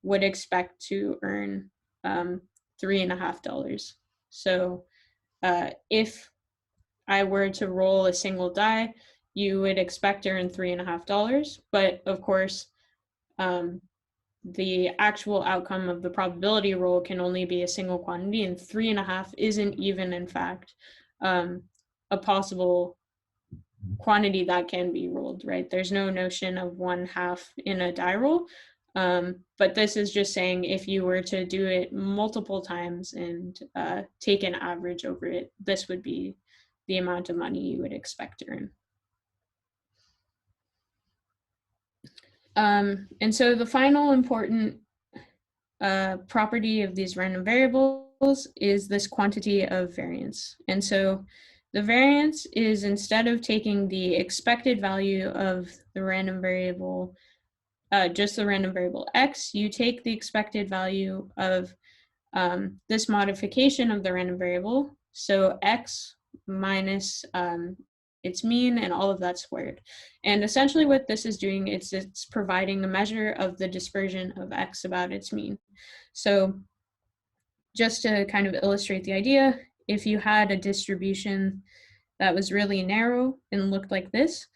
would expect to earn $3.50. So if I were to roll a single die, you would expect to earn $3.50. But of course, the actual outcome of the probability roll can only be a single quantity, and 3.5 isn't even, in fact, a possible quantity that can be rolled, right? There's no notion of 1/2 in a die roll. But this is just saying if you were to do it multiple times and take an average over it, this would be the amount of money you would expect to earn. And so the final important property of these random variables is this quantity of variance. And so the variance is, instead of taking the expected value of the random variable, just the random variable x, you take the expected value of this modification of the random variable, so x minus its mean and all of that squared. And essentially what this is doing is it's providing a measure of the dispersion of x about its mean. So just to kind of illustrate the idea, if you had a distribution that was really narrow and looked like this,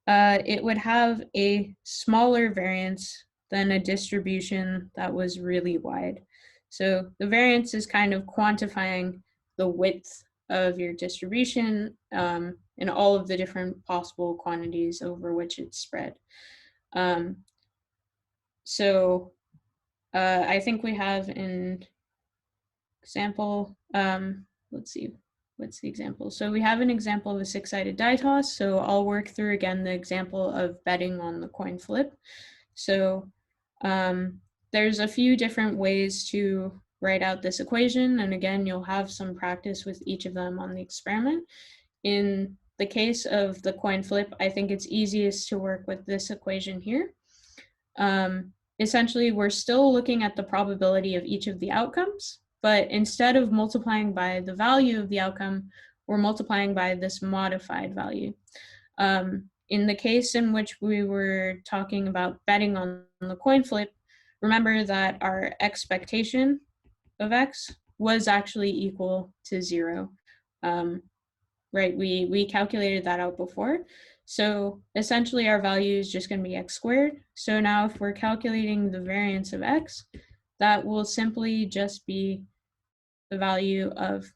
it would have a smaller variance than a distribution that was really wide. So the variance is kind of quantifying the width of your distribution and all of the different possible quantities over which it's spread. So I think we have an example. Let's see, what's the example? So we have an example of a 6-sided die toss. So I'll work through again the example of betting on the coin flip. So there's a few different ways to write out this equation. And again, you'll have some practice with each of them on the experiment. In the case of the coin flip, I think it's easiest to work with this equation here. Essentially, we're still looking at the probability of each of the outcomes, but instead of multiplying by the value of the outcome, we're multiplying by this modified value. in the case in which we were talking about betting on the coin flip, remember that our expectation of x was actually equal to 0. Right, we calculated that out before. So essentially our value is just going to be x squared. So now if we're calculating the variance of x, that will simply just be the value of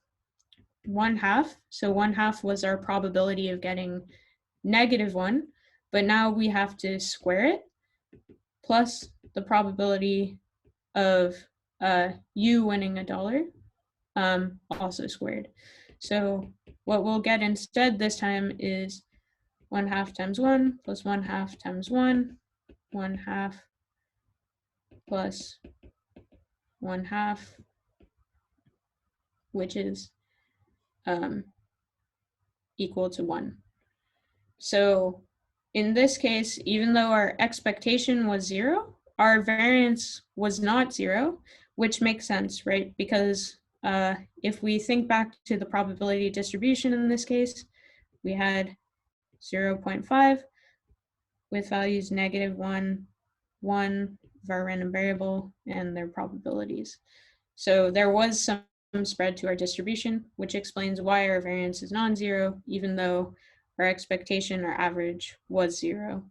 1/2. So 1/2 was our probability of getting -1, but now we have to square it plus the probability of you winning $1, also squared. So what we'll get instead this time is 1/2 times 1 plus 1/2 times 1, 1/2 plus 1/2, which is equal to 1. So in this case, even though our expectation was 0, our variance was not 0, which makes sense, right? Because if we think back to the probability distribution in this case, we had 0.5 with values -1, 1 of our random variable, and their probabilities. So there was some spread to our distribution, which explains why our variance is non-zero, even though our expectation or average was 0.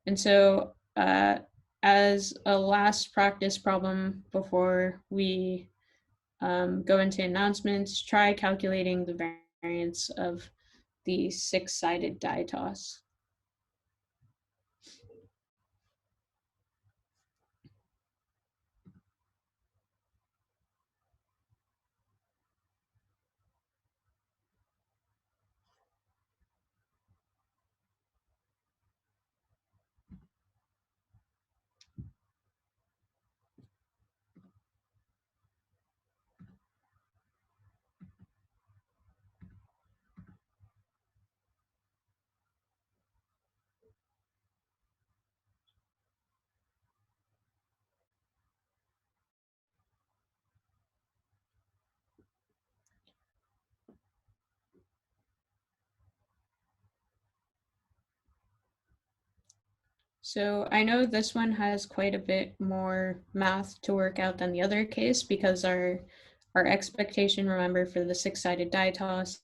And so as a last practice problem before we go into announcements, try calculating the variance of the 6-sided die toss. So I know this one has quite a bit more math to work out than the other case because our expectation, remember, for the 6-sided die toss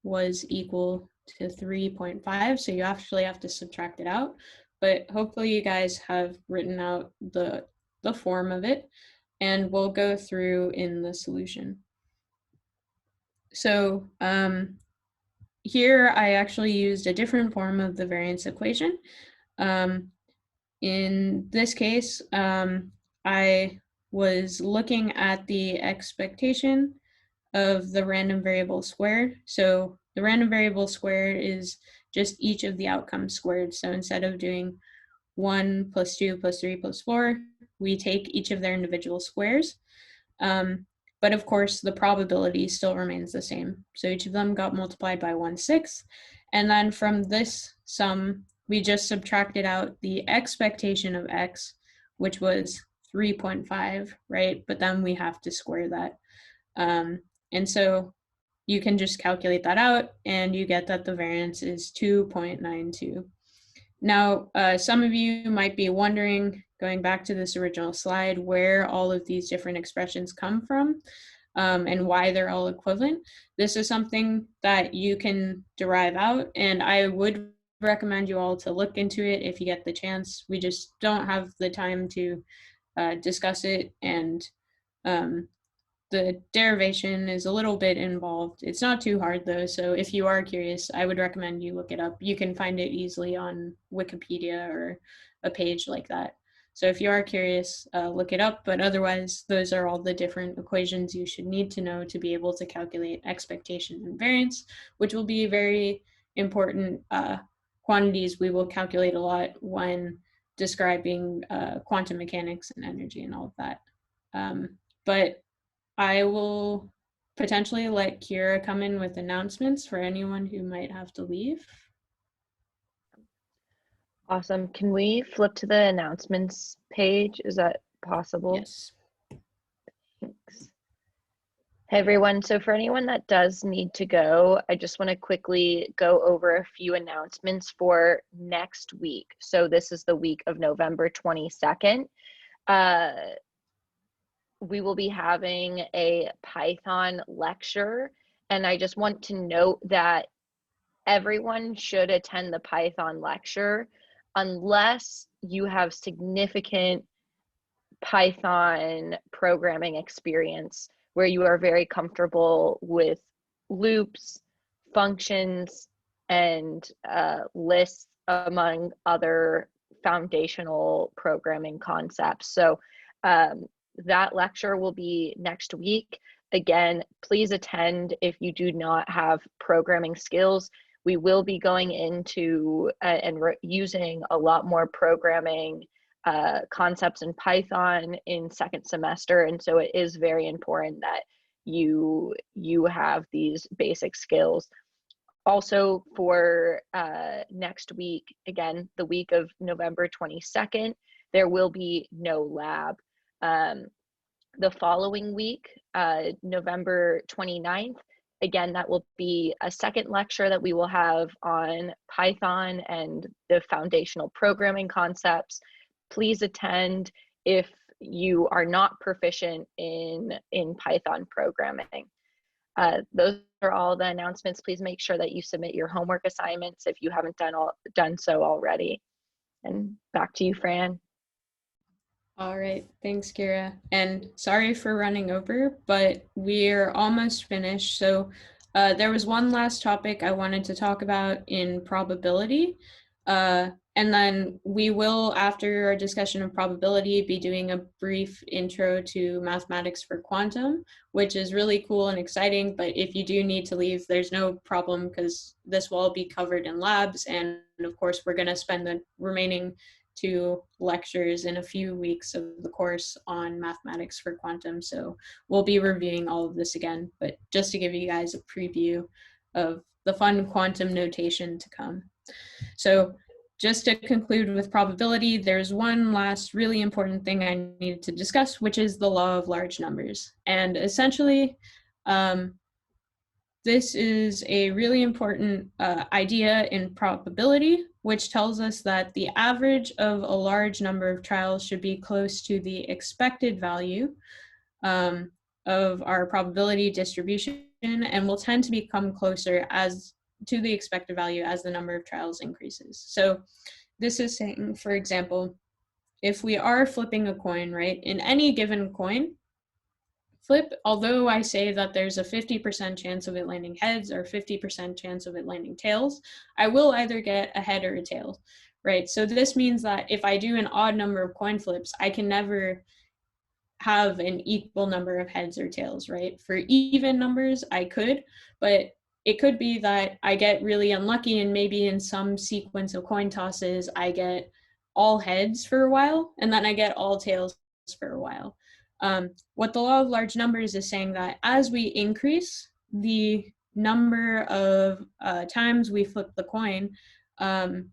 was equal to 3.5. So you actually have to subtract it out. But hopefully you guys have written out the form of it, and we'll go through in the solution. So here I actually used a different form of the variance equation. In this case, I was looking at the expectation of the random variable squared. So the random variable squared is just each of the outcomes squared. So instead of doing 1 plus 2 plus 3 plus 4, we take each of their individual squares. But of course, the probability still remains the same. So each of them got multiplied by 1/6. And then from this sum, we just subtracted out the expectation of x, which was 3.5, right? But then we have to square that. And so you can just calculate that out, and you get that the variance is 2.92. Now, some of you might be wondering, going back to this original slide, where all of these different expressions come from and why they're all equivalent. This is something that you can derive out, and I would recommend you all to look into it if you get the chance. We just don't have the time to discuss it, and the derivation is a little bit involved. It's not too hard though, so if you are curious, I would recommend you look it up. You can find it easily on Wikipedia or a page like that. So if you are curious, look it up, but otherwise, those are all the different equations you should need to know to be able to calculate expectation and variance, which will be very important quantities we will calculate a lot when describing quantum mechanics and energy and all of that. But I will potentially let Kira come in with announcements for anyone who might have to leave. Awesome. Can we flip to the announcements page? Is that possible? Yes. Thanks. Hey everyone, so for anyone that does need to go, I just want to quickly go over a few announcements for next week. So this is the week of November 22nd. We will be having a Python lecture, and I just want to note that everyone should attend the Python lecture unless you have significant Python programming experience where you are very comfortable with loops, functions, and lists, among other foundational programming concepts. So that lecture will be next week. Again, please attend if you do not have programming skills. We will be going into and using a lot more programming concepts in Python in second semester, and so it is very important that you have these basic skills. Also for next week, again, the week of November 22nd, there will be no lab. The following week, November 29th, again, that will be a second lecture that we will have on Python and the foundational programming concepts. Please attend if you are not proficient in Python programming. Those are all the announcements. Please make sure that you submit your homework assignments if you haven't done so already. And back to you, Fran. All right, thanks, Kira. And sorry for running over, but we're almost finished. So there was one last topic I wanted to talk about in probability. And then we will, after our discussion of probability, be doing a brief intro to mathematics for quantum, which is really cool and exciting. But if you do need to leave, there's no problem because this will all be covered in labs. And of course, we're going to spend the remaining 2 lectures in a few weeks of the course on mathematics for quantum. So we'll be reviewing all of this again, but just to give you guys a preview of the fun quantum notation to come. So just to conclude with probability, there's one last really important thing I needed to discuss, which is the law of large numbers. And essentially, this is a really important idea in probability, which tells us that the average of a large number of trials should be close to the expected value of our probability distribution, and will tend to become closer as to the expected value as the number of trials increases. So this is saying, for example, if we are flipping a coin, right, in any given coin flip, although I say that there's a 50% chance of it landing heads or 50% chance of it landing tails, I will either get a head or a tail, right? So this means that if I do an odd number of coin flips, I can never have an equal number of heads or tails, right? For even numbers, I could, but it could be that I get really unlucky and maybe in some sequence of coin tosses, I get all heads for a while and then I get all tails for a while. What the law of large numbers is saying that as we increase the number of times we flip the coin, and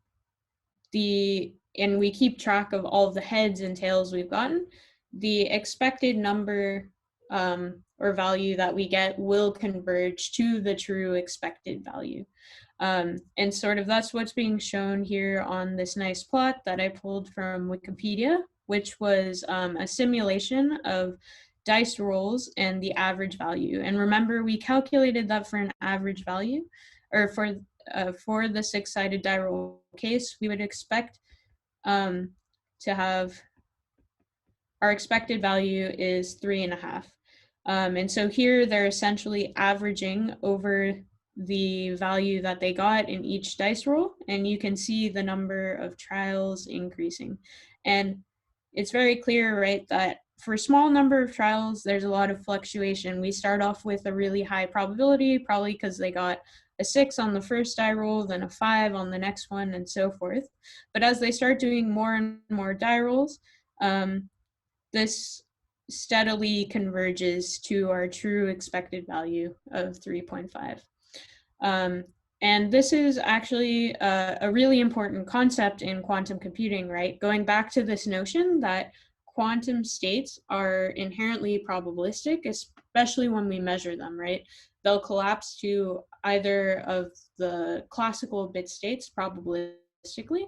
we keep track of all of the heads and tails we've gotten, the expected number or value that we get will converge to the true expected value. And sort of that's what's being shown here on this nice plot that I pulled from Wikipedia, which was a simulation of dice rolls and the average value. And remember, we calculated that for an average value, or for the 6-sided die roll case, we would expect to have, our expected value is 3.5. And so here they're essentially averaging over the value that they got in each dice roll, and you can see the number of trials increasing. And it's very clear, right, that for a small number of trials, there's a lot of fluctuation. We start off with a really high probability, probably because they got a 6 on the first die roll, then a 5 on the next one, and so forth. But as they start doing more and more die rolls, this steadily converges to our true expected value of 3.5. And this is actually a really important concept in quantum computing, right? Going back to this notion that quantum states are inherently probabilistic, especially when we measure them, right? They'll collapse to either of the classical bit states probabilistically.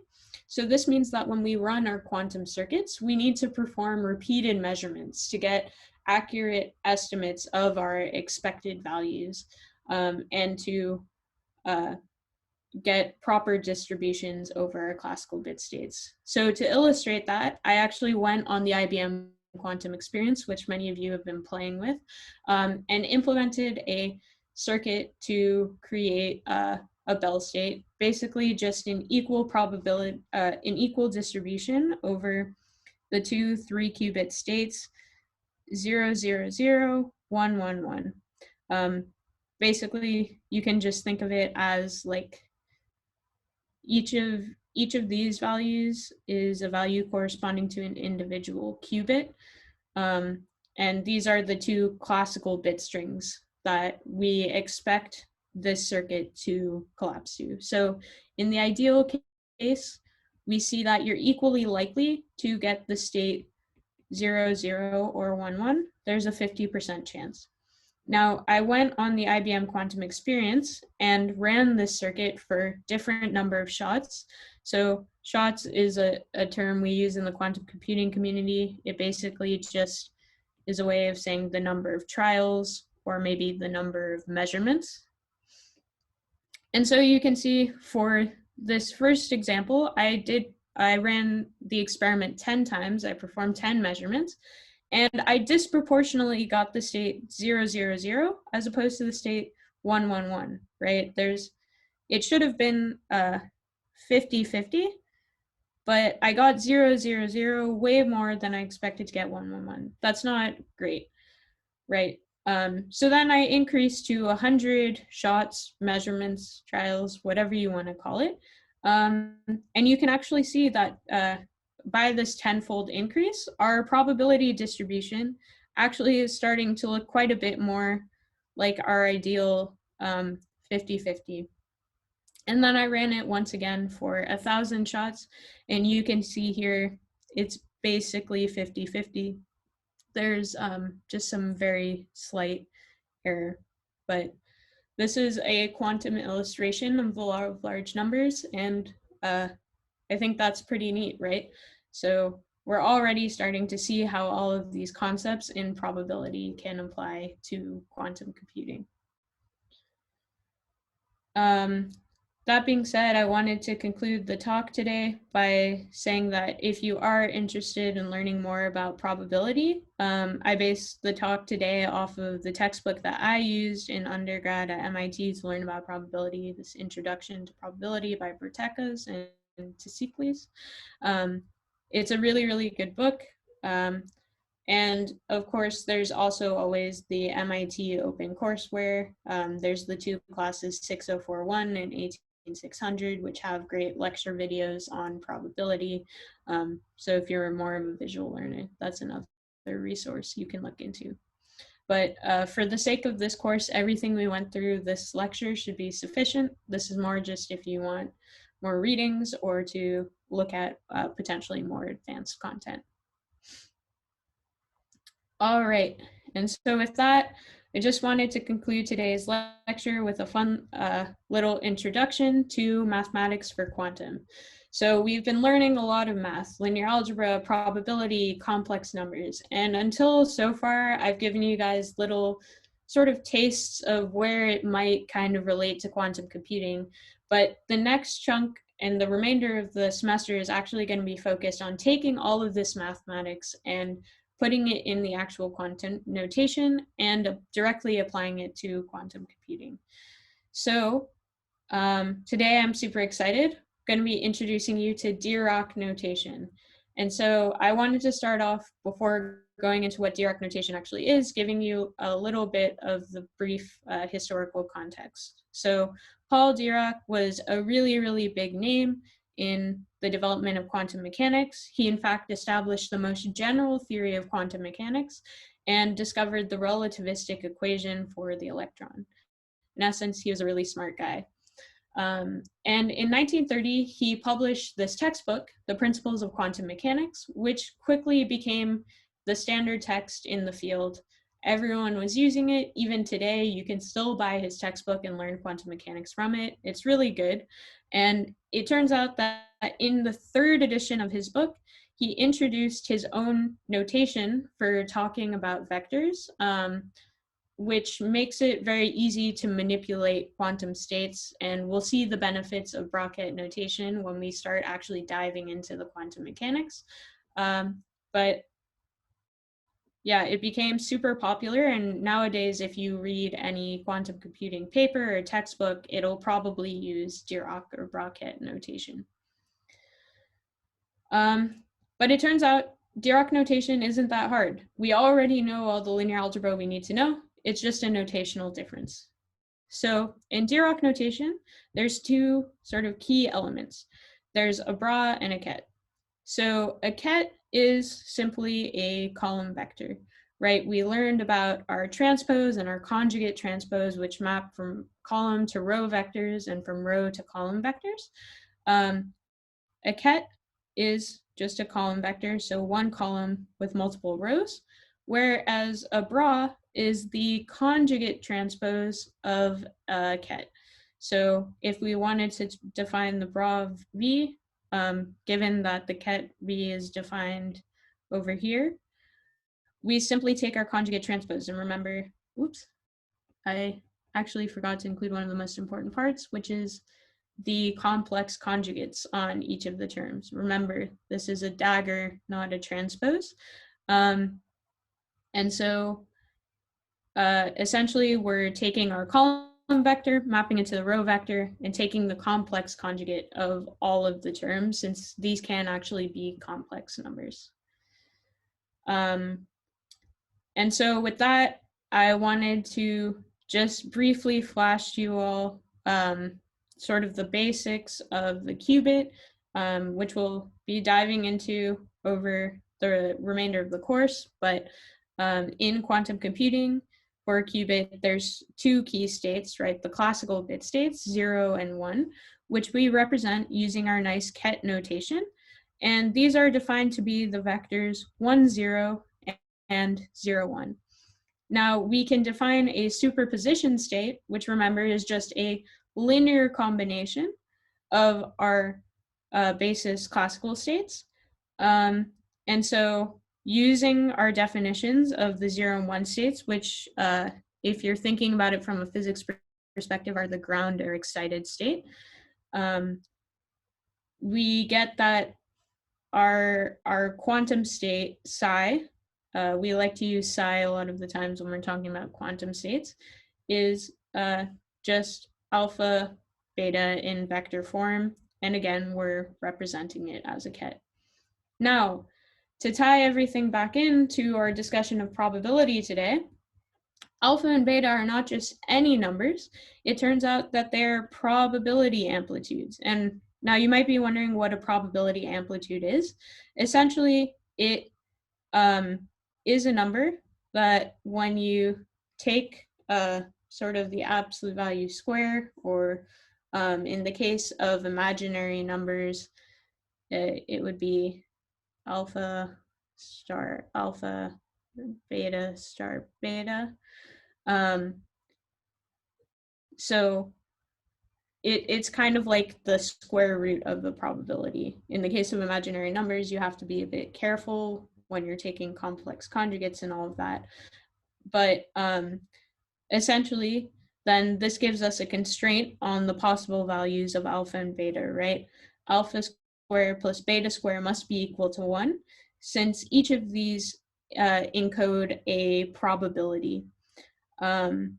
So this means that when we run our quantum circuits, we need to perform repeated measurements to get accurate estimates of our expected values, and to get proper distributions over our classical bit states. So to illustrate that, I actually went on the IBM quantum experience, which many of you have been playing with, and implemented a circuit to create a Bell state, basically just an equal probability, an equal distribution over the two 3-qubit states, 0, 0, 0, 1, 1, 1. Basically, you can just think of it as like each of these values is a value corresponding to an individual qubit. And these are the two classical bit strings that we expect this circuit to collapse to. So in the ideal case, we see that you're equally likely to get the state 0, 0, or 1, 1. There's a 50% chance. Now, I went on the IBM quantum experience and ran this circuit for different number of shots. So shots is a term we use in the quantum computing community. It basically just is a way of saying the number of trials or maybe the number of measurements. And so you can see for this first example, I ran the experiment 10 times. I performed 10 measurements. And I disproportionately got the state 0, 0, 0 as opposed to the state 1, 1, 1, right? It should have been 50, 50, but I got 0, 0, 0 way more than I expected to get 1, 1, 1. That's not great, right? So then I increased to 100 shots, measurements, trials, whatever you want to call it. And you can actually see that by this tenfold increase, our probability distribution actually is starting to look quite a bit more like our ideal 50-50. And then I ran it once again for 1,000 shots, and you can see here, it's basically 50-50. There's just some very slight error, but this is a quantum illustration of the law of large numbers, and I think that's pretty neat, right? So we're already starting to see how all of these concepts in probability can apply to quantum computing. That being said, I wanted to conclude the talk today by saying that if you are interested in learning more about probability, I based the talk today off of the textbook that I used in undergrad at MIT to learn about probability, this Introduction to Probability by Bertekas and Tsiklis. It's a really, really good book. And of course, there's also always the MIT open courseware. There's the two classes 6041 and 18600, which have great lecture videos on probability. So if you're more of a visual learner, that's another resource you can look into. But for the sake of this course, everything we went through this lecture should be sufficient. This is more just if you want more readings or to look at potentially more advanced content. All right, and so with that, I just wanted to conclude today's lecture with a fun little introduction to mathematics for quantum. So we've been learning a lot of math, linear algebra, probability, complex numbers, and until so far, I've given you guys little sort of tastes of where it might kind of relate to quantum computing, but the next chunk and the remainder of the semester is actually going to be focused on taking all of this mathematics and putting it in the actual quantum notation and directly applying it to quantum computing. So today I'm super excited. I'm going to be introducing you to Dirac notation. And so I wanted to start off before going into what Dirac notation actually is, giving you a little bit of the brief historical context. So Paul Dirac was a really, really big name in the development of quantum mechanics. He in fact established the most general theory of quantum mechanics and discovered the relativistic equation for the electron. In essence, he was a really smart guy. And in 1930, he published this textbook, The Principles of Quantum Mechanics, which quickly became the standard text in the field everyone was using it. Even today, you can still buy his textbook and learn quantum mechanics from it. It's really good. And it turns out that in the 3rd edition of his book, he introduced his own notation for talking about vectors, which makes it very easy to manipulate quantum states. And we'll see the benefits of bracket notation when we start actually diving into the quantum mechanics. But yeah, it became super popular. And nowadays, if you read any quantum computing paper or textbook, it'll probably use Dirac or bracket notation. But it turns out Dirac notation isn't that hard. We already know all the linear algebra we need to know. It's just a notational difference. So in Dirac notation, there's 2 sort of key elements. There's a bra and a ket. So a ket is simply a column vector, right? We learned about our transpose and our conjugate transpose, which map from column to row vectors and from row to column vectors. A ket is just a column vector, so one column with multiple rows, whereas a bra is the conjugate transpose of a ket. So if we wanted to define the bra of V, given that the ket V is defined over here, we simply take our conjugate transpose. And remember, oops, I actually forgot to include one of the most important parts, which is the complex conjugates on each of the terms. Remember, this is a dagger, not a transpose. And so essentially, we're taking our column vector, mapping it to the row vector, and taking the complex conjugate of all of the terms, since these can actually be complex numbers. And so with that, I wanted to just briefly flash to you all sort of the basics of the qubit, which we'll be diving into over the remainder of the course. But in quantum computing, for a qubit, there's 2 key states, right? The classical bit states, 0 and 1, which we represent using our nice ket notation. And these are defined to be the vectors 1, 0, and 0, 1. Now, we can define a superposition state, which remember is just a linear combination of our basis classical states. And so using our definitions of the 0 and 1 states, which if you're thinking about it from a physics perspective are the ground or excited state, we get that our quantum state psi, we like to use psi a lot of the times when we're talking about quantum states, is just alpha, beta in vector form. And again, we're representing it as a ket. Now, to tie everything back into our discussion of probability today, alpha and beta are not just any numbers. It turns out that they're probability amplitudes. And now you might be wondering what a probability amplitude is. Essentially, it is a number that when you take sort of the absolute value square, or in the case of imaginary numbers, it would be alpha star alpha, beta star beta. So it's kind of like the square root of the probability. In the case of imaginary numbers, you have to be a bit careful when you're taking complex conjugates and all of that. But essentially, then this gives us a constraint on the possible values of alpha and beta, right? Alpha square plus beta square must be equal to 1, since each of these encode a probability. And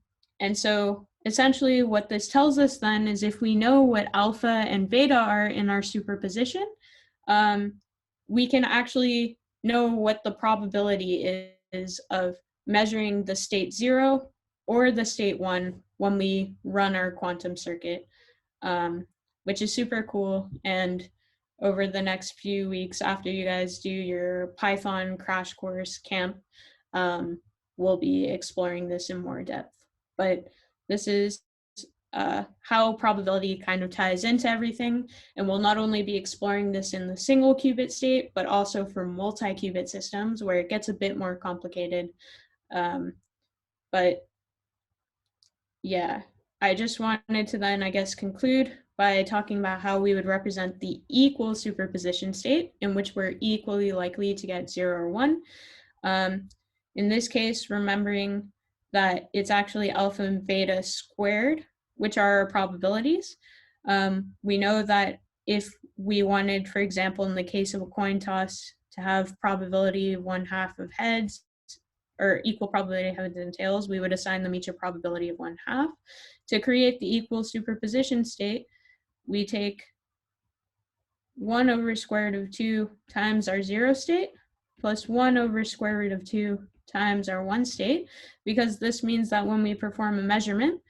so essentially what this tells us then is if we know what alpha and beta are in our superposition, we can actually know what the probability is of measuring the state 0 or the state 1 when we run our quantum circuit, which is super cool. And over the next few weeks after you guys do your Python crash course camp, we'll be exploring this in more depth. But this is how probability kind of ties into everything. And we'll not only be exploring this in the single qubit state, but also for multi-qubit systems where it gets a bit more complicated. But yeah, I just wanted to then, I guess, conclude by talking about how we would represent the equal superposition state in which we're equally likely to get 0 or 1. In this case, remembering that it's actually alpha and beta squared, which are our probabilities. We know that if we wanted, for example, in the case of a coin toss, to have probability 1/2 of heads, or equal probability of heads and tails, we would assign them each a probability of 1/2. To create the equal superposition state, we take 1 over square root of 2 times our 0 state plus 1 over square root of 2 times our 1 state, because this means that when we perform a measurement,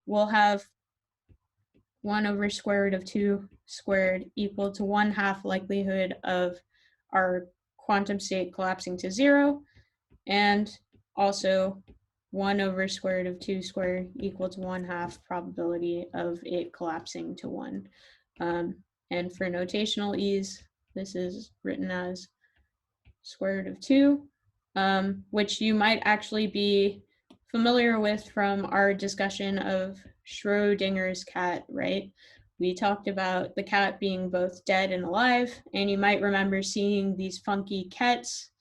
we'll have 1 over square root of 2 squared equal to 1/2 likelihood of our quantum state collapsing to 0, and also 1 over square root of 2 squared equal to 1/2 probability of it collapsing to 1. And for notational ease, this is written as square root of 2, which you might actually be familiar with from our discussion of Schrodinger's cat, right? We talked about the cat being both dead and alive, and you might remember seeing these funky cats,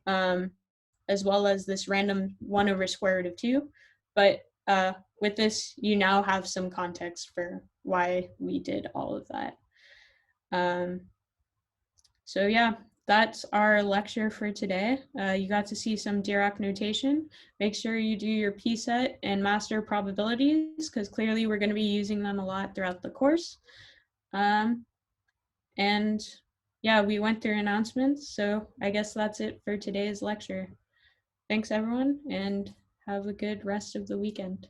as well as this random 1 over square root of 2. But with this, you now have some context for why we did all of that. So yeah, that's our lecture for today. You got to see some Dirac notation. Make sure you do your p-set and master probabilities, because clearly we're going to be using them a lot throughout the course. And yeah, we went through announcements, so I guess that's it for today's lecture. Thanks everyone, and have a good rest of the weekend.